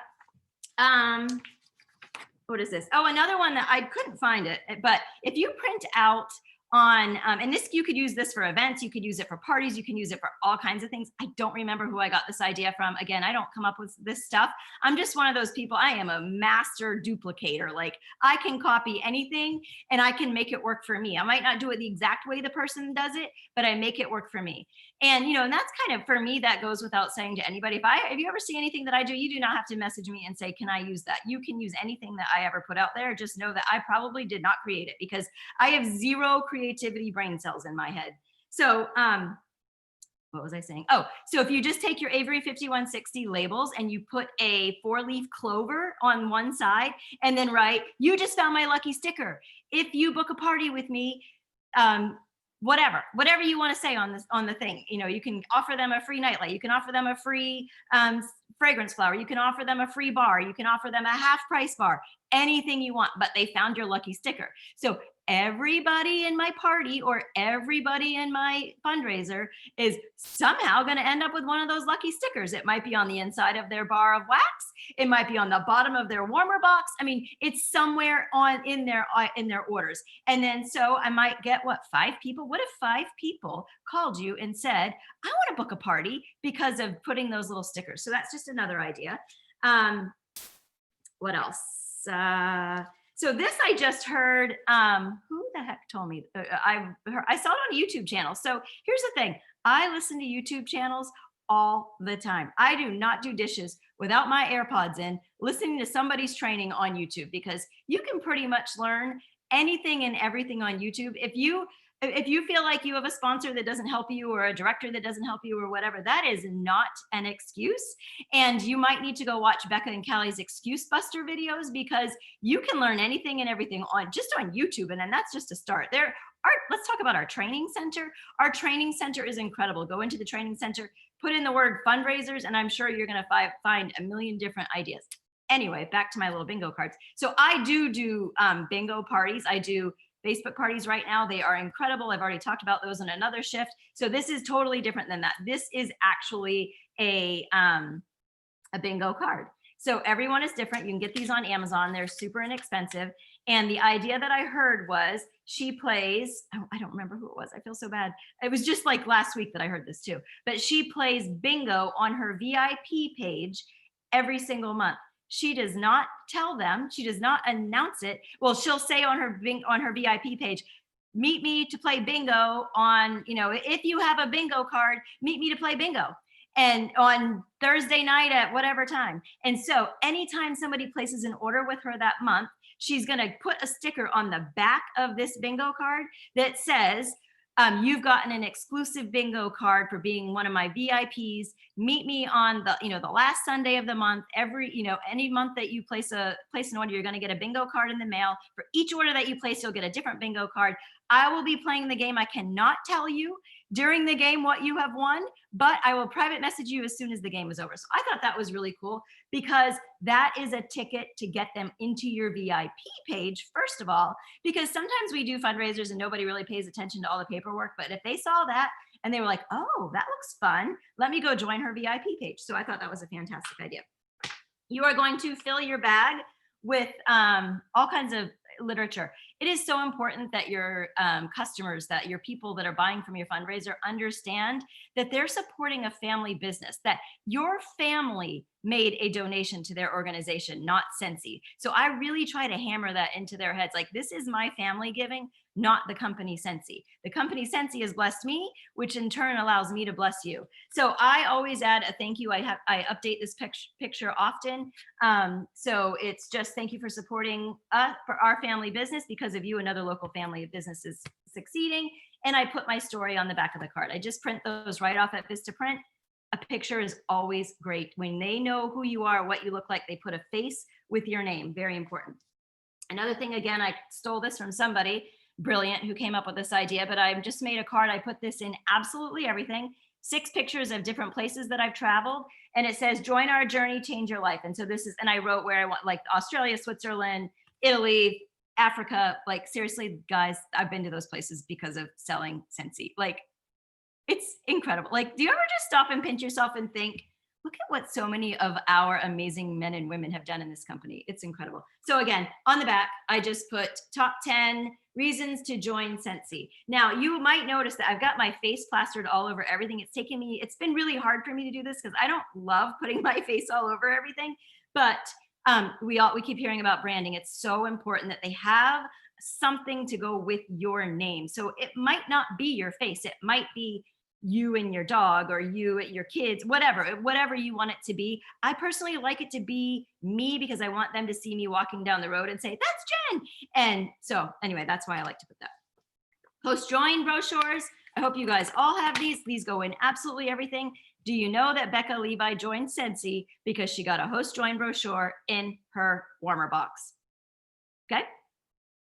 S3: What is this? Oh, another one that I couldn't find it, but if you print out on, and this, you could use this for events, you could use it for parties, you can use it for all kinds of things. I don't remember who I got this idea from. Again, I don't come up with this stuff. I'm just one of those people. I am a master duplicator. Like I can copy anything and I can make it work for me. I might not do it the exact way the person does it, but I make it work for me. And, you know, and that's kind of, for me, that goes without saying to anybody. If you ever see anything that I do, you do not have to message me and say, can I use that? You can use anything that I ever put out there. Just know that I probably did not create it because I have zero creativity brain cells in my head. So, what was I saying? Oh, so if you just take your Avery 5160 labels and you put a 4-leaf clover on one side and then write, you just found my lucky sticker. If you book a party with me, whatever you want to say on the thing, you know, you can offer them a free nightlight, you can offer them a free fragrance flower, you can offer them a free bar, you can offer them a half price bar, anything you want, but they found your lucky sticker. So everybody in my party or everybody in my fundraiser is somehow going to end up with one of those lucky stickers. It might be on the inside of their bar of wax. It might be on the bottom of their warmer box. I mean, it's somewhere in their orders. And then so I might get 5 people. What if 5 people called you and said, I want to book a party because of putting those little stickers. So that's just another idea. What else? So this I just heard, who the heck told me? I saw it on a YouTube channel. So here's the thing. I listen to YouTube channels all the time. I do not do dishes without my AirPods in, listening to somebody's training on YouTube, because you can pretty much learn anything and everything on YouTube. If you feel like you have a sponsor that doesn't help you, or a director that doesn't help you, or whatever, that is not an excuse. And you might need to go watch Becca and Callie's Excuse Buster videos, because you can learn anything and everything on YouTube. And then that's just a start. Let's talk about our training center. Our training center is incredible. Go into the training center, put in the word fundraisers, and I'm sure you're going to find a million different ideas. Anyway, back to my little bingo cards. So I do bingo parties. I do Facebook parties right now. They are incredible. I've already talked about those in another shift. So this is totally different than that. This is actually a bingo card. So everyone is different. You can get these on Amazon. They're super inexpensive. And the idea that I heard was she plays, I don't remember who it was. I feel so bad. It was just like last week that I heard this too. But she plays bingo on her VIP page every single month. She does not tell them. She does not announce it. Well, she'll say on her VIP page, meet me to play bingo on, if you have a bingo card, meet me to play bingo. And on Thursday night at whatever time. And so anytime somebody places an order with her that month, she's going to put a sticker on the back of this bingo card that says, you've gotten an exclusive bingo card for being one of my VIPs. Meet me on the last Sunday of the month. Any month that you place an order, you're going to get a bingo card in the mail. For each order that you place, you'll get a different bingo card. I will be playing the game. I cannot tell you during the game what you have won, but I will private message you as soon as the game is over. So I thought that was really cool, because that is a ticket to get them into your VIP page, first of all, because sometimes we do fundraisers and nobody really pays attention to all the paperwork. But if they saw that and they were like, oh, that looks fun, let me go join her VIP page. So I thought that was a fantastic idea. You are going to fill your bag with all kinds of literature. It is so important that your customers, that your people that are buying from your fundraiser understand that they're supporting a family business, that your family made a donation to their organization, not Scentsy. So I really try to hammer that into their heads. Like, this is my family giving, not the company Scentsy. The company Scentsy has blessed me, which in turn allows me to bless you. So I always add a thank you. I update this picture often. So it's just thank you for supporting us, for our family business. Because of you, another local family business is succeeding. And I put my story on the back of the card. I just print those right off at Vistaprint. A picture is always great. When they know who you are, what you look like, they put a face with your name. Very important. Another thing, again, I stole this from somebody brilliant who came up with this idea, but I just made a card. I put this in absolutely everything. 6 pictures of different places that I've traveled. And it says, join our journey, change your life. And so this is, and I wrote where I want, like Australia, Switzerland, Italy, Africa. Like, seriously, guys, I've been to those places because of selling Scentsy. Like, it's incredible. Like, do you ever just stop and pinch yourself and think, look at what so many of our amazing men and women have done in this company. It's incredible. So again, on the back, I just put top 10 reasons to join Scentsy. Now, you might notice that I've got my face plastered all over everything. It's been really hard for me to do this because I don't love putting my face all over everything, but we keep hearing about branding. It's so important that they have something to go with your name. So it might not be your face. It might be you and your dog, or you and your kids, whatever you want it to be. I personally like it to be me because I want them to see me walking down the road and say, that's Jen. And so anyway, that's why I like to put that. Post join brochures. I hope you guys all have these. These go in absolutely everything. Do you know that Becca Levi joined Scentsy because she got a host join brochure in her warmer box? Okay.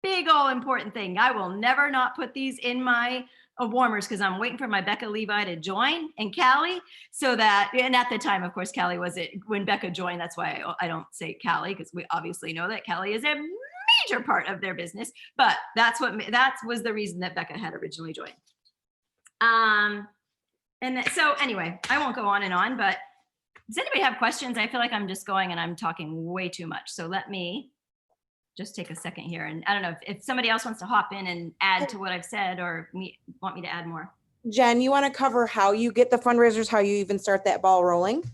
S3: Big all important thing. I will never not put these in my warmers because I'm waiting for my Becca Levi to join, and Callie, so that, and at the time, of course, Callie was it when Becca joined. That's why I don't say Callie, because we obviously know that Callie is a major part of their business, but that was the reason that Becca had originally joined. So anyway, I won't go on and on, but does anybody have questions? I feel like I'm just going and I'm talking way too much. So let me just take a second here. And I don't know if somebody else wants to hop in and add to what I've said, or want me to add more.
S7: Jen, you want to cover how you get the fundraisers, how you even start that ball rolling?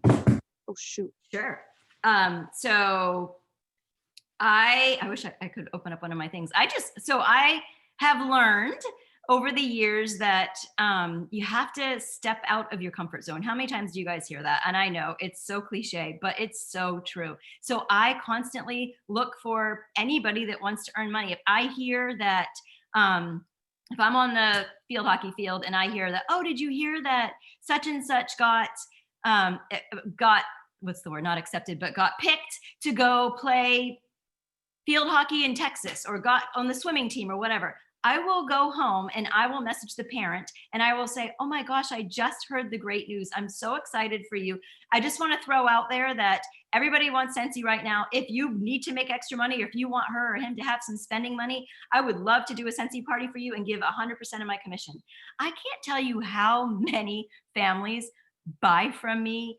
S7: Oh, shoot.
S3: Sure. So I wish I could open up one of my things. I have learned over the years that you have to step out of your comfort zone. How many times do you guys hear that? And I know it's so cliche, but it's so true. So I constantly look for anybody that wants to earn money. If I hear that, if I'm on the field hockey field and I hear that, oh, did you hear that such and such got, what's the word, not accepted, but got picked to go play field hockey in Texas or got on the swimming team or whatever. I will go home and I will message the parent and I will say, oh my gosh, I just heard the great news. I'm so excited for you. I just want to throw out there that everybody wants Scentsy right now. If you need to make extra money or if you want her or him to have some spending money, I would love to do a Scentsy party for you and give 100% of my commission. I can't tell you how many families buy from me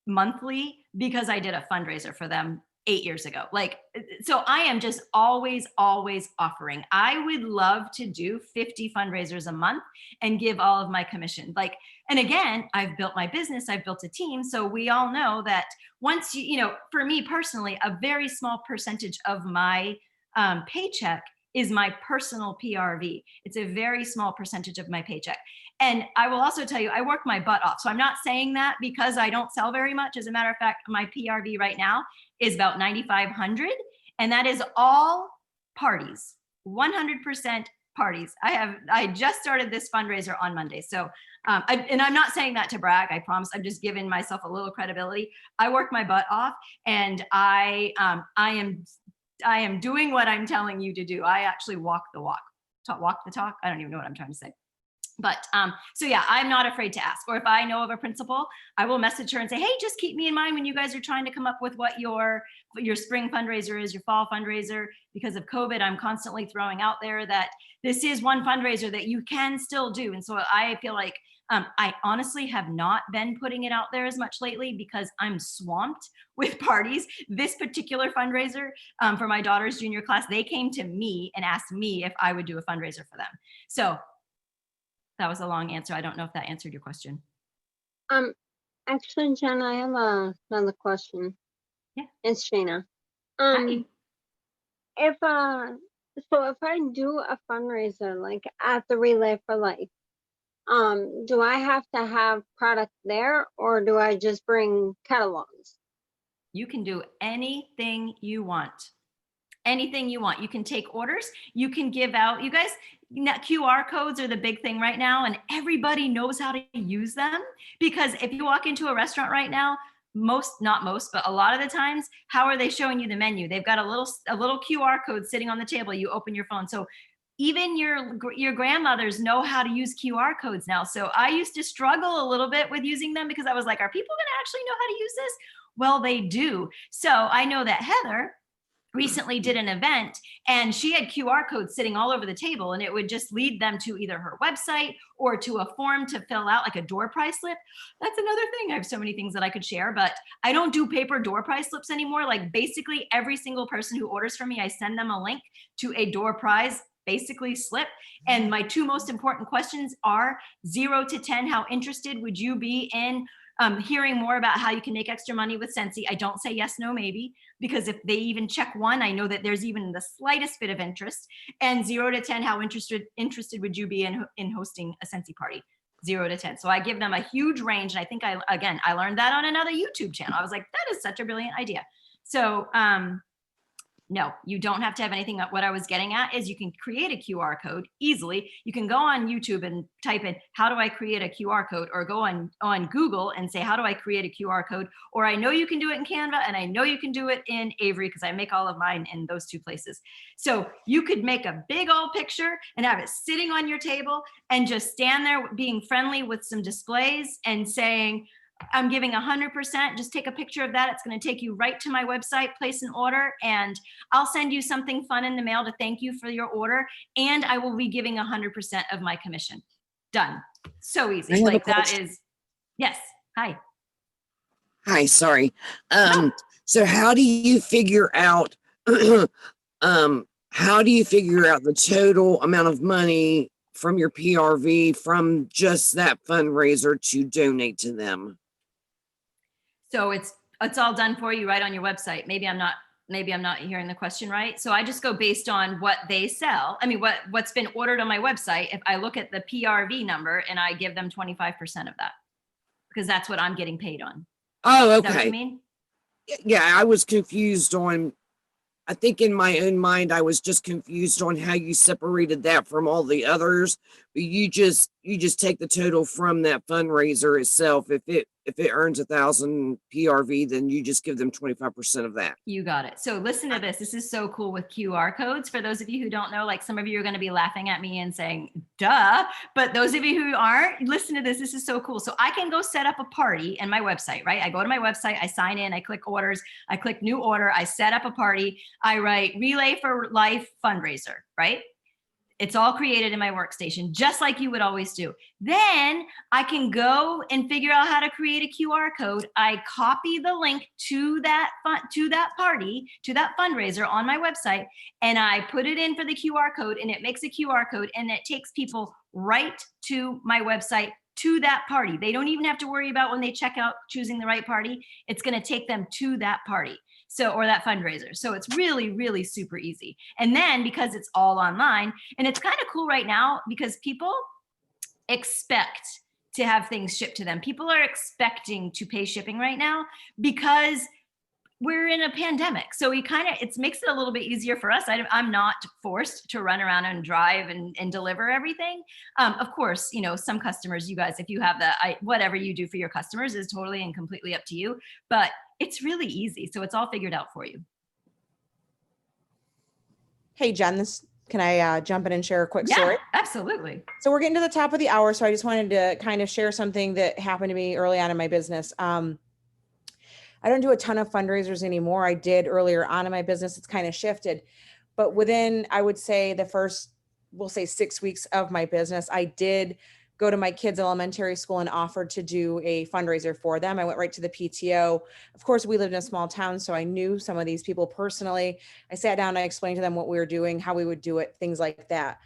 S3: monthly because I did a fundraiser for them 8 years ago. Like, so I am just always offering. I would love to do 50 fundraisers a month and give all of my commission. Like, and again, I've built my business, I've built a team. So we all know that once you know, for me personally, a very small percentage of my paycheck is my personal PRV. It's a very small percentage of my paycheck. And I will also tell you, I work my butt off. So I'm not saying that because I don't sell very much. As a matter of fact, my PRV right now is about 9,500. And that is all parties, 100% parties. I just started this fundraiser on Monday. So, and I'm not saying that to brag, I promise. I'm just giving myself a little credibility. I work my butt off and I am doing what I'm telling you to do. I actually walk the walk, walk the talk. I don't even know what I'm trying to say. But so yeah, I'm not afraid to ask. Or if I know of a principal, I will message her and say, hey, just keep me in mind when you guys are trying to come up with what your spring fundraiser is, your fall fundraiser. Because of COVID, I'm constantly throwing out there that this is one fundraiser that you can still do. And so I feel like I honestly have not been putting it out there as much lately because I'm swamped with parties. This particular fundraiser for my daughter's junior class, they came to me and asked me if I would do a fundraiser for them. So that was a long answer. I don't know if that answered your question.
S5: Actually, Jen, I have another question.
S3: Yeah.
S5: It's Shayna.
S3: Hi.
S5: If I do a fundraiser like at the Relay for Life, do I have to have product there or do I just bring catalogs?
S3: You can do anything you want. Anything you want. You can take orders. You can give out, you guys, QR codes are the big thing right now, and everybody knows how to use them. Because if you walk into a restaurant right now, not most, but a lot of the times, how are they showing you the menu? They've got a little QR code sitting on the table. You open your phone. So even your grandmothers know how to use QR codes now. So I used to struggle a little bit with using them because I was like, are people going to actually know how to use this? Well, they do. So I know that Heather recently did an event and she had QR codes sitting all over the table, and it would just lead them to either her website or to a form to fill out, like a door prize slip. That's another thing. I have so many things that I could share, but I don't do paper door prize slips anymore. Like basically every single person who orders from me, I send them a link to a door prize basically slip. And my two most important questions are 0 to 10. How interested would you be in hearing more about how you can make extra money with Scentsy? I don't say yes, no, maybe, because if they even check 1, I know that there's even the slightest bit of interest. And 0 to 10, how interested would you be in hosting a Scentsy party? 0 to 10. So I give them a huge range. And I think I learned that on another YouTube channel. I was like, that is such a brilliant idea. So no, you don't have to have anything. What I was getting at is you can create a QR code easily. You can go on YouTube and type in, how do I create a QR code? Or go on Google and say, how do I create a QR code? Or I know you can do it in Canva, and I know you can do it in Avery because I make all of mine in those 2 places. So you could make a big old picture and have it sitting on your table and just stand there being friendly with some displays and saying, I'm giving 100%. Just take a picture of that. It's going to take you right to my website, place an order, and I'll send you something fun in the mail to thank you for your order. And I will be giving 100% of my commission. Done. So easy. Like that is, yes. Hi.
S8: Hi, sorry.
S3: No.
S8: So how do you figure out, the total amount of money from your PRV from just that fundraiser to donate to them?
S3: So it's all done for you right on your website. Maybe I'm not maybe I'm not hearing the question right. So I just go based on what they sell. I mean, what's been ordered on my website. If I look at the PRV number and I give them 25% of that, because that's what I'm getting paid on.
S8: Oh,
S3: Is that what you
S8: okay.
S3: mean?
S8: Yeah, I was confused on, I think in my own mind, I was just confused on how you separated that from all the others. But you just take the total from that fundraiser itself. If it earns 1,000 PRV, then you just give them 25% of that.
S3: You got it. So listen to this. This is so cool with QR codes. For those of you who don't know, like some of you are going to be laughing at me and saying, duh. But those of you who aren't, listen to this. This is so cool. So I can go set up a party in my website, right? I go to my website, I sign in, I click orders, I click new order, I set up a party, I write Relay for Life fundraiser, right? It's all created in my workstation, just like you would always do. Then I can go and figure out how to create a QR code. I copy the link to that party, to that fundraiser on my website, and I put it in for the QR code, and it makes a QR code, and it takes people right to my website, to that party. They don't even have to worry about when they check out choosing the right party. It's going to take them to that party. So, or that fundraiser. So it's really, really super easy. And then because it's all online, and it's kind of cool right now because people expect to have things shipped to them. People are expecting to pay shipping right now because we're in a pandemic. So it makes it a little bit easier for us. I'm not forced to run around and drive and deliver everything. Of course, you know, some customers, you guys, if you have whatever you do for your customers is totally and completely up to you, but it's really easy. So it's all figured out for you.
S7: Hey, Jen, can I jump in and share a quick story?
S3: Absolutely.
S7: So we're getting to the top of the hour. So I just wanted to kind of share something that happened to me early on in my business. I don't do a ton of fundraisers anymore. I did earlier on in my business. It's kind of shifted, but within, I would say the first, we'll say 6 weeks of my business, I did go to my kids' elementary school and offered to do a fundraiser for them. I went right to the PTO. Of course, we lived in a small town, so I knew some of these people personally. I sat down, I explained to them what we were doing, how we would do it, things like that.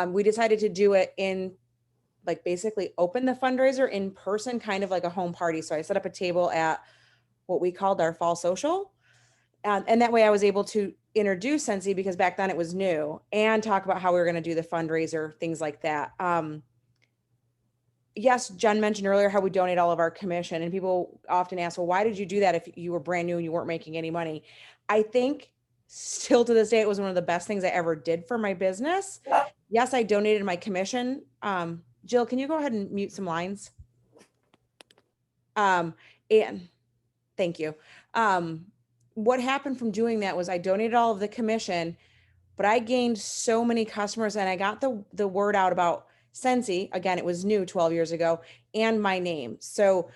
S7: We decided to do it in, like, basically open the fundraiser in person, kind of like a home party. So I set up a table at what we called our fall social. And that way I was able to introduce Scentsy, because back then it was new, and talk about how we were going to do the fundraiser, things like that. Yes, Jen mentioned earlier how we donate all of our commission, and people often ask, well, why did you do that if you were brand new and you weren't making any money? I think still to this day, it was one of the best things I ever did for my business. Yes, I donated my commission. Jill, can you go ahead and mute some lines? And thank you. What happened from doing that was I donated all of the commission, but I gained so many customers, and I got the word out about Scentsy. Again, it was new 12 years ago, and my name. So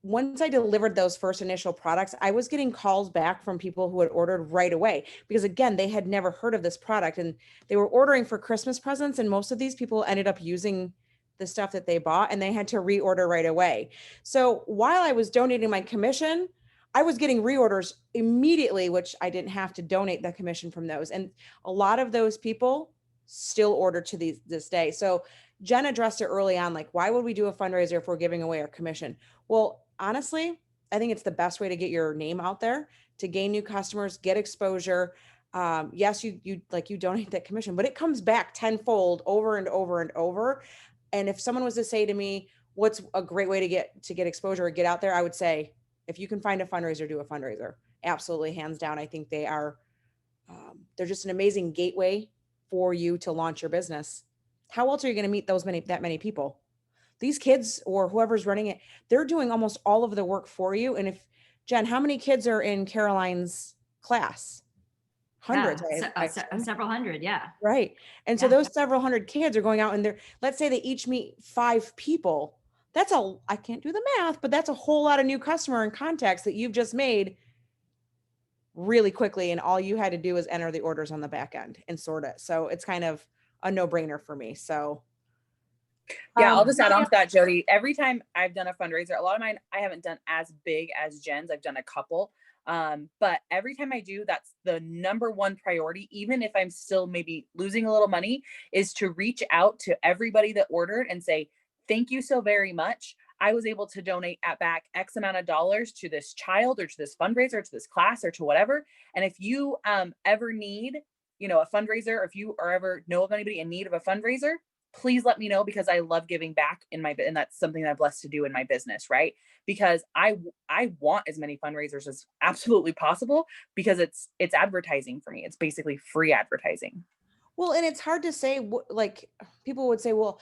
S7: once I delivered those first initial products, I was getting calls back from people who had ordered right away, because again, they had never heard of this product, and they were ordering for Christmas presents. And most of these people ended up using the stuff that they bought, and they had to reorder right away. So while I was donating my commission, I was getting reorders immediately, which I didn't have to donate the commission from those. And a lot of those people still order to this day. So Jen addressed it early on, like, why would we do a fundraiser if we're giving away our commission? Well, honestly, I think it's the best way to get your name out there, to gain new customers, get exposure. Yes, you donate that commission, but it comes back tenfold over and over and over. And if someone was to say to me, what's a great way to get exposure or get out there, I would say, if you can find a fundraiser, do a fundraiser. Absolutely, hands down. I think they are, they're just an amazing gateway for you to launch your business. How else are you going to meet that many people? These kids or whoever's running it, they're doing almost all of the work for you. And if, Jen, how many kids are in Caroline's class? Hundreds.
S3: Yeah, several hundred. Yeah.
S7: Right. And so those several hundred kids are going out, and let's say they each meet 5 people. I can't do the math, but that's a whole lot of new customer and contacts that you've just made really quickly. And all you had to do is enter the orders on the back end and sort it. So it's kind of a no-brainer for me. So
S4: yeah, I'll just add on to that, Jody. Every time I've done a fundraiser, a lot of mine I haven't done as big as Jen's. I've done a couple. But every time I do, that's the number one priority, even if I'm still maybe losing a little money, is to reach out to everybody that ordered and say, thank you so very much. I was able to donate at back X amount of dollars to this child or to this fundraiser, or to this class or to whatever. And if you ever need, you know, a fundraiser, or if you or ever know of anybody in need of a fundraiser, please let me know, because I love giving back in my, and that's something that I'm blessed to do in my business, right? Because I want as many fundraisers as absolutely possible, because it's advertising for me. It's basically free advertising.
S7: Well, and it's hard to say, like people would say, well,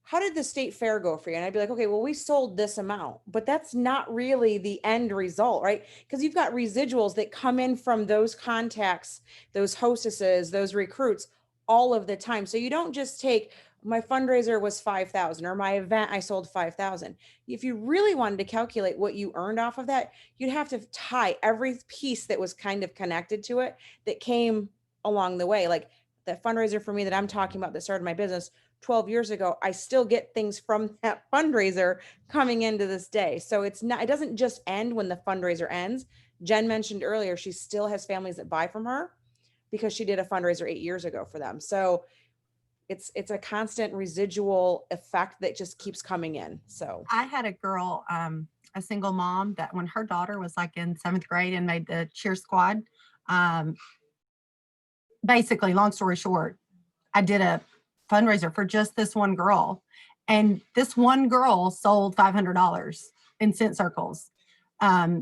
S7: how did the state fair go for you? And I'd be like, okay, well, we sold this amount, but that's not really the end result, right? Because you've got residuals that come in from those contacts, those hostesses, those recruits all of the time. So you don't just take, my fundraiser was 5,000, or my event, I sold 5,000. If you really wanted to calculate what you earned off of that, you'd have to tie every piece that was kind of connected to it that came along the way. Like the fundraiser for me that I'm talking about that started my business 12 years ago, I still get things from that fundraiser coming into this day. So it's not, it doesn't just end when the fundraiser ends. Jen mentioned earlier, she still has families that buy from her because she did a fundraiser 8 years ago for them. So it's a constant residual effect that just keeps coming in. So
S9: I had a girl, a single mom, that when her daughter was like in 7th grade and made the cheer squad, basically, long story short, I did a fundraiser for just this one girl, and this one girl sold $500 in Scent Circles,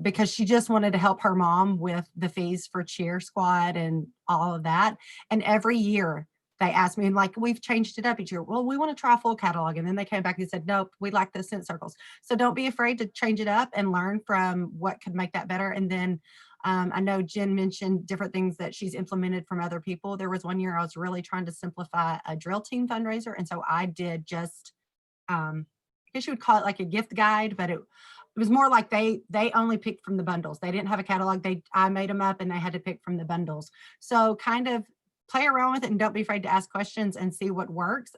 S9: because she just wanted to help her mom with the fees for cheer squad and all of that. And every year they asked me, and like, we've changed it up each year. Well, we want to try a full catalog. And then they came back and said, nope, we like the Scent Circles. So don't be afraid to change it up and learn from what could make that better. And then I know Jen mentioned different things that she's implemented from other people. There was one year I was really trying to simplify a drill team fundraiser. And so I did just, I guess you would call it like a gift guide, but it was more like they only picked from the bundles. They didn't have a catalog. I made them up and they had to pick from the bundles. So kind of play around with it and don't be afraid to ask questions and see what works.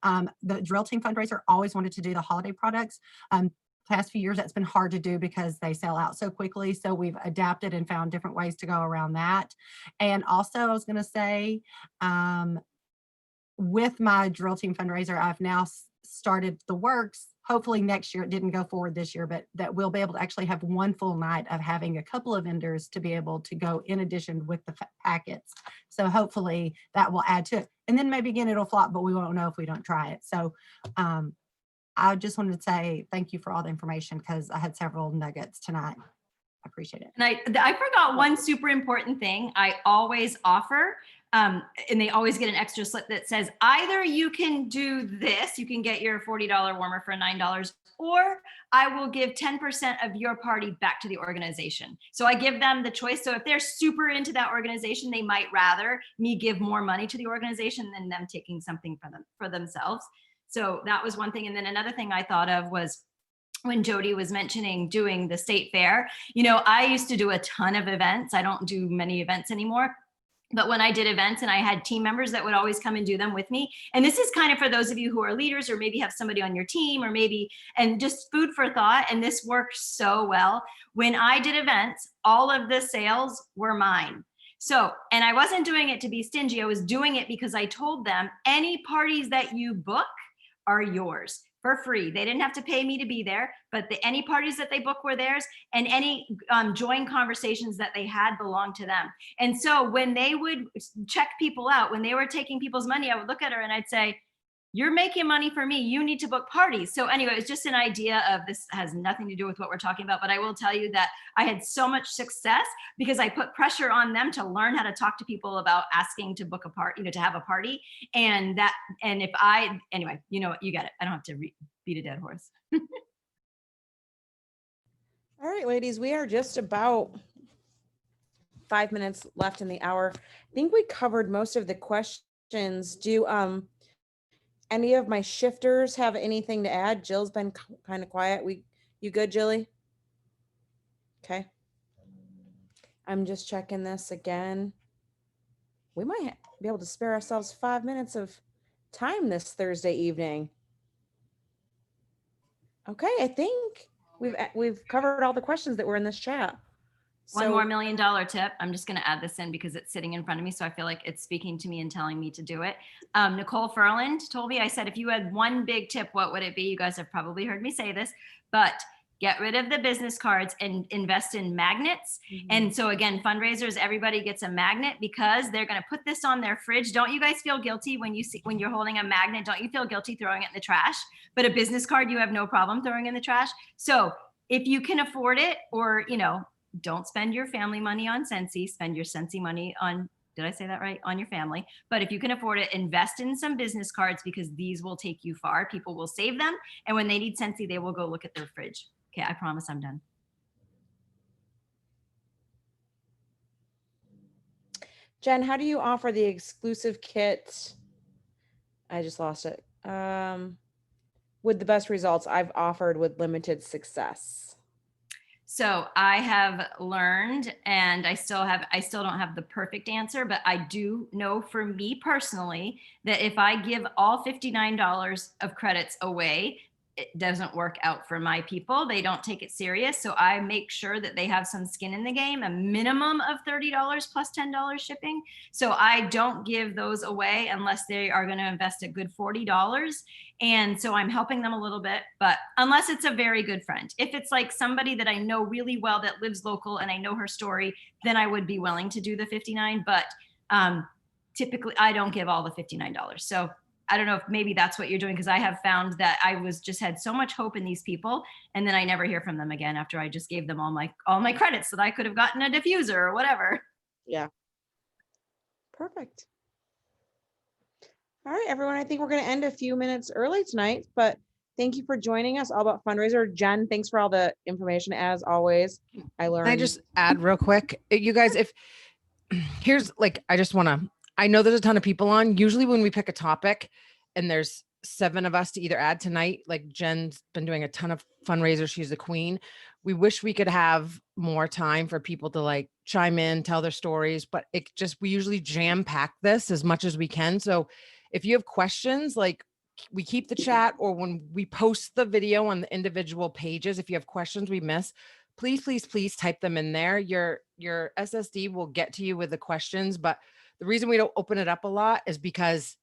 S9: The drill team fundraiser always wanted to do the holiday products. Past few years, that's been hard to do because they sell out so quickly. So we've adapted and found different ways to go around that. And also, I was going to say, with my drill team fundraiser, I've now started the works. Hopefully next year, it didn't go forward this year, but that we'll be able to actually have one full night of having a couple of vendors to be able to go in addition with the packets. So hopefully that will add to it. And then maybe again, it'll flop, but we won't know if we don't try it. So I just wanted to say thank you for all the information, because I had several nuggets tonight. I appreciate it.
S3: And I forgot one super important thing I always offer, and they always get an extra slip that says, either you can do this, you can get your $40 warmer for $9, or I will give 10% of your party back to the organization. So I give them the choice. So if they're super into that organization, they might rather me give more money to the organization than them taking something for themselves. So that was one thing. And then another thing I thought of was when Jody was mentioning doing the state fair. You know, I used to do a ton of events. I don't do many events anymore. But when I did events and I had team members that would always come and do them with me. And this is kind of for those of you who are leaders, or maybe have somebody on your team, or maybe, and just food for thought. And this worked so well. When I did events, all of the sales were mine. So, and I wasn't doing it to be stingy. I was doing it because I told them, any parties that you book are yours for free. They didn't have to pay me to be there, but any parties that they book were theirs, and any joint conversations that they had belonged to them. And so when they would check people out, when they were taking people's money, I would look at her and I'd say, you're making money for me. You need to book parties. So anyway, it's just an idea of, this has nothing to do with what we're talking about, but I will tell you that I had so much success because I put pressure on them to learn how to talk to people about asking to book a party, to have a party. And anyway, you get it. I don't have to beat a dead horse.
S7: all right, ladies, we are just about 5 minutes left in the hour. I think we covered most of the questions. Do any of my shifters have anything to add? Jill's been kind of quiet. You good, Jilly? Okay. I'm just checking this again. We might be able to spare ourselves 5 minutes of time this Thursday evening. Okay, I think we've covered all the questions that were in this chat.
S3: One more $1 million tip. I'm just going to add this in because it's sitting in front of me. So I feel like it's speaking to me and telling me to do it. Nicole Furland told me, I said, if you had one big tip, what would it be? You guys have probably heard me say this, but get rid of the business cards and invest in magnets. And so again, fundraisers, everybody gets a magnet because they're going to put this on their fridge. Don't you guys feel guilty when you're holding a magnet? Don't you feel guilty throwing it in the trash? But a business card, you have no problem throwing in the trash. So if you can afford it, or, don't spend your family money on Scentsy, spend your Scentsy money on, did I say that right? On your family. But if you can afford it, invest in some business cards because these will take you far. People will save them. And when they need Scentsy, they will go look at their fridge. Okay, I promise I'm done.
S7: Jen, how do you offer the exclusive kit? I just lost it. With the best results I've offered with limited success.
S3: So I have learned, and I still don't have the perfect answer, but I do know for me personally that if I give all $59 of credits away, it doesn't work out for my people. They don't take it serious. So I make sure that they have some skin in the game, a minimum of $30 plus $10 shipping. So I don't give those away unless they are going to invest a good $40. And so I'm helping them a little bit, but unless it's a very good friend. If it's like somebody that I know really well that lives local and I know her story, then I would be willing to do the $59. But typically I don't give all the $59. So I don't know if maybe that's what you're doing, because I have found that I had so much hope in these people, and then I never hear from them again after I just gave them all my credits so that I could have gotten a diffuser or whatever.
S7: Yeah. Perfect. All right, everyone. I think we're going to end a few minutes early tonight, but thank you for joining us all about fundraiser. Jen, thanks for all the information as always. I learned.
S1: Can I just add real quick, you guys, I know there's a ton of people on. Usually when we pick a topic and there's 7 of us to either add tonight, like Jen's been doing a ton of fundraisers. She's the queen. We wish we could have more time for people to chime in, tell their stories, but we usually jam pack this as much as we can. So if you have questions, we keep the chat, or when we post the video on the individual pages, if you have questions we miss, please type them in there. Your SSD will get to you with the questions, but the reason we don't open it up a lot is because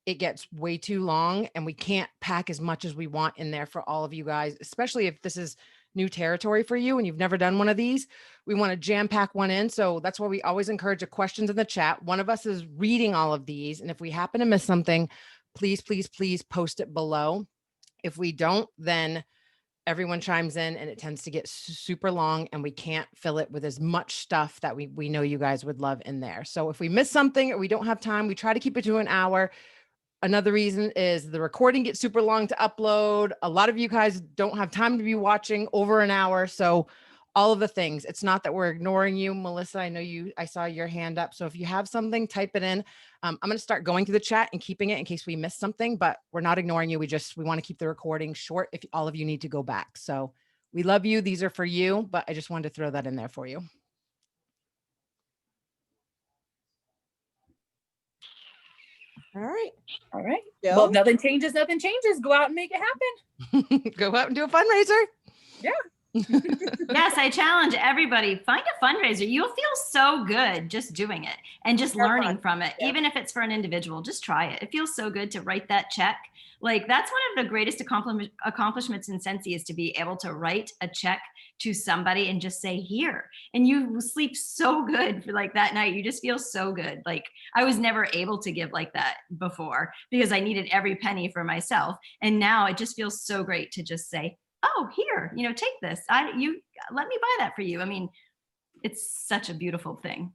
S1: it gets way too long and we can't pack as much as we want in there for all of you guys, especially if this is new territory for you and you've never done one of these. We want to jam pack one in. So that's why we always encourage the questions in the chat. One of us is reading all of these. And if we happen to miss something, please post it below. If we don't, then everyone chimes in and it tends to get super long and we can't fill it with as much stuff that we know you guys would love in there. So if we miss something or we don't have time, we try to keep it to an hour. Another reason is the recording gets super long to upload. A lot of you guys don't have time to be watching over an hour. So all of the things, it's not that we're ignoring you. Melissa, I saw your hand up. So if you have something, type it in. I'm going to start going to the chat and keeping it in case we miss something, but we're not ignoring you. We want to keep the recording short if all of you need to go back. So we love you. These are for you, but I just wanted to throw that in there for you.
S7: All right.
S4: Jill? Well, nothing changes. Go out and make it happen.
S1: Go out and do a fundraiser.
S4: Yeah.
S3: Yes, I challenge everybody, find a fundraiser. You'll feel so good just doing it and just learning from it. Yeah. Even if it's for an individual, just try it. It feels so good to write that check. That's one of the greatest accomplishments in Scentsy, is to be able to write a check to somebody and just say, here. And you sleep so good for that night. You just feel so good. I was never able to give like that before because I needed every penny for myself. And now it just feels so great to just say, oh, here, take this. Let me buy that for you. I mean, it's such a beautiful thing.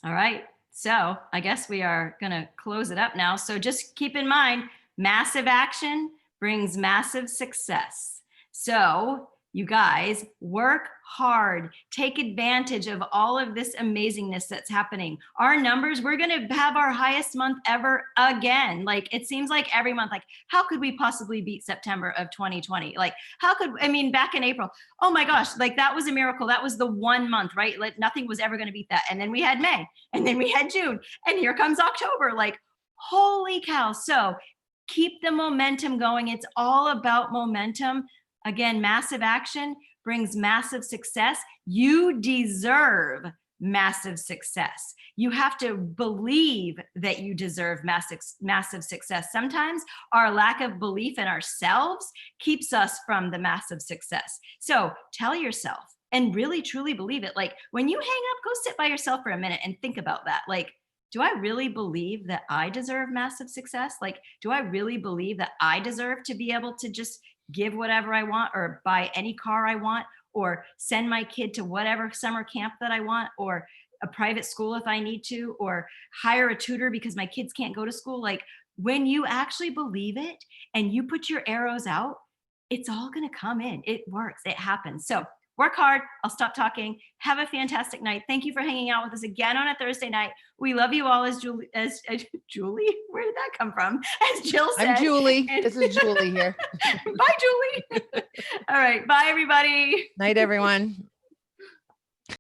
S3: All right. So I guess we are going to close it up now. So just keep in mind, massive action brings massive success. So you guys work hard, take advantage of all of this amazingness that's happening. Our numbers, we're going to have our highest month ever again. It seems like every month, how could we possibly beat September of 2020? Back in April, oh my gosh, that was a miracle. That was the one month, right? Nothing was ever going to beat that. And then we had May, and then we had June, and here comes October. Holy cow. So Keep the momentum going. It's all about momentum. Again, massive action brings massive success. You deserve massive success. You have to believe that you deserve massive success. Sometimes our lack of belief in ourselves keeps us from the massive success. So tell yourself and really truly believe it. Like when you hang up, go sit by yourself for a minute and think about that. Like, do I really believe that I deserve massive success? Like, do I really believe that I deserve to be able to just give whatever I want, or buy any car I want, or send my kid to whatever summer camp that I want, or a private school if I need to, or hire a tutor because my kids can't go to school? Like when you actually believe it and you put your arrows out, it's all going to come in. It works. It happens. So work hard. I'll stop talking. Have a fantastic night. Thank you for hanging out with us again on a Thursday night. We love you all, as Julie, Julie, where did that come from? As Jill said.
S1: I'm Julie.
S3: And-
S1: This is Julie here.
S3: Bye, Julie. All right. Bye, everybody.
S1: Night, everyone.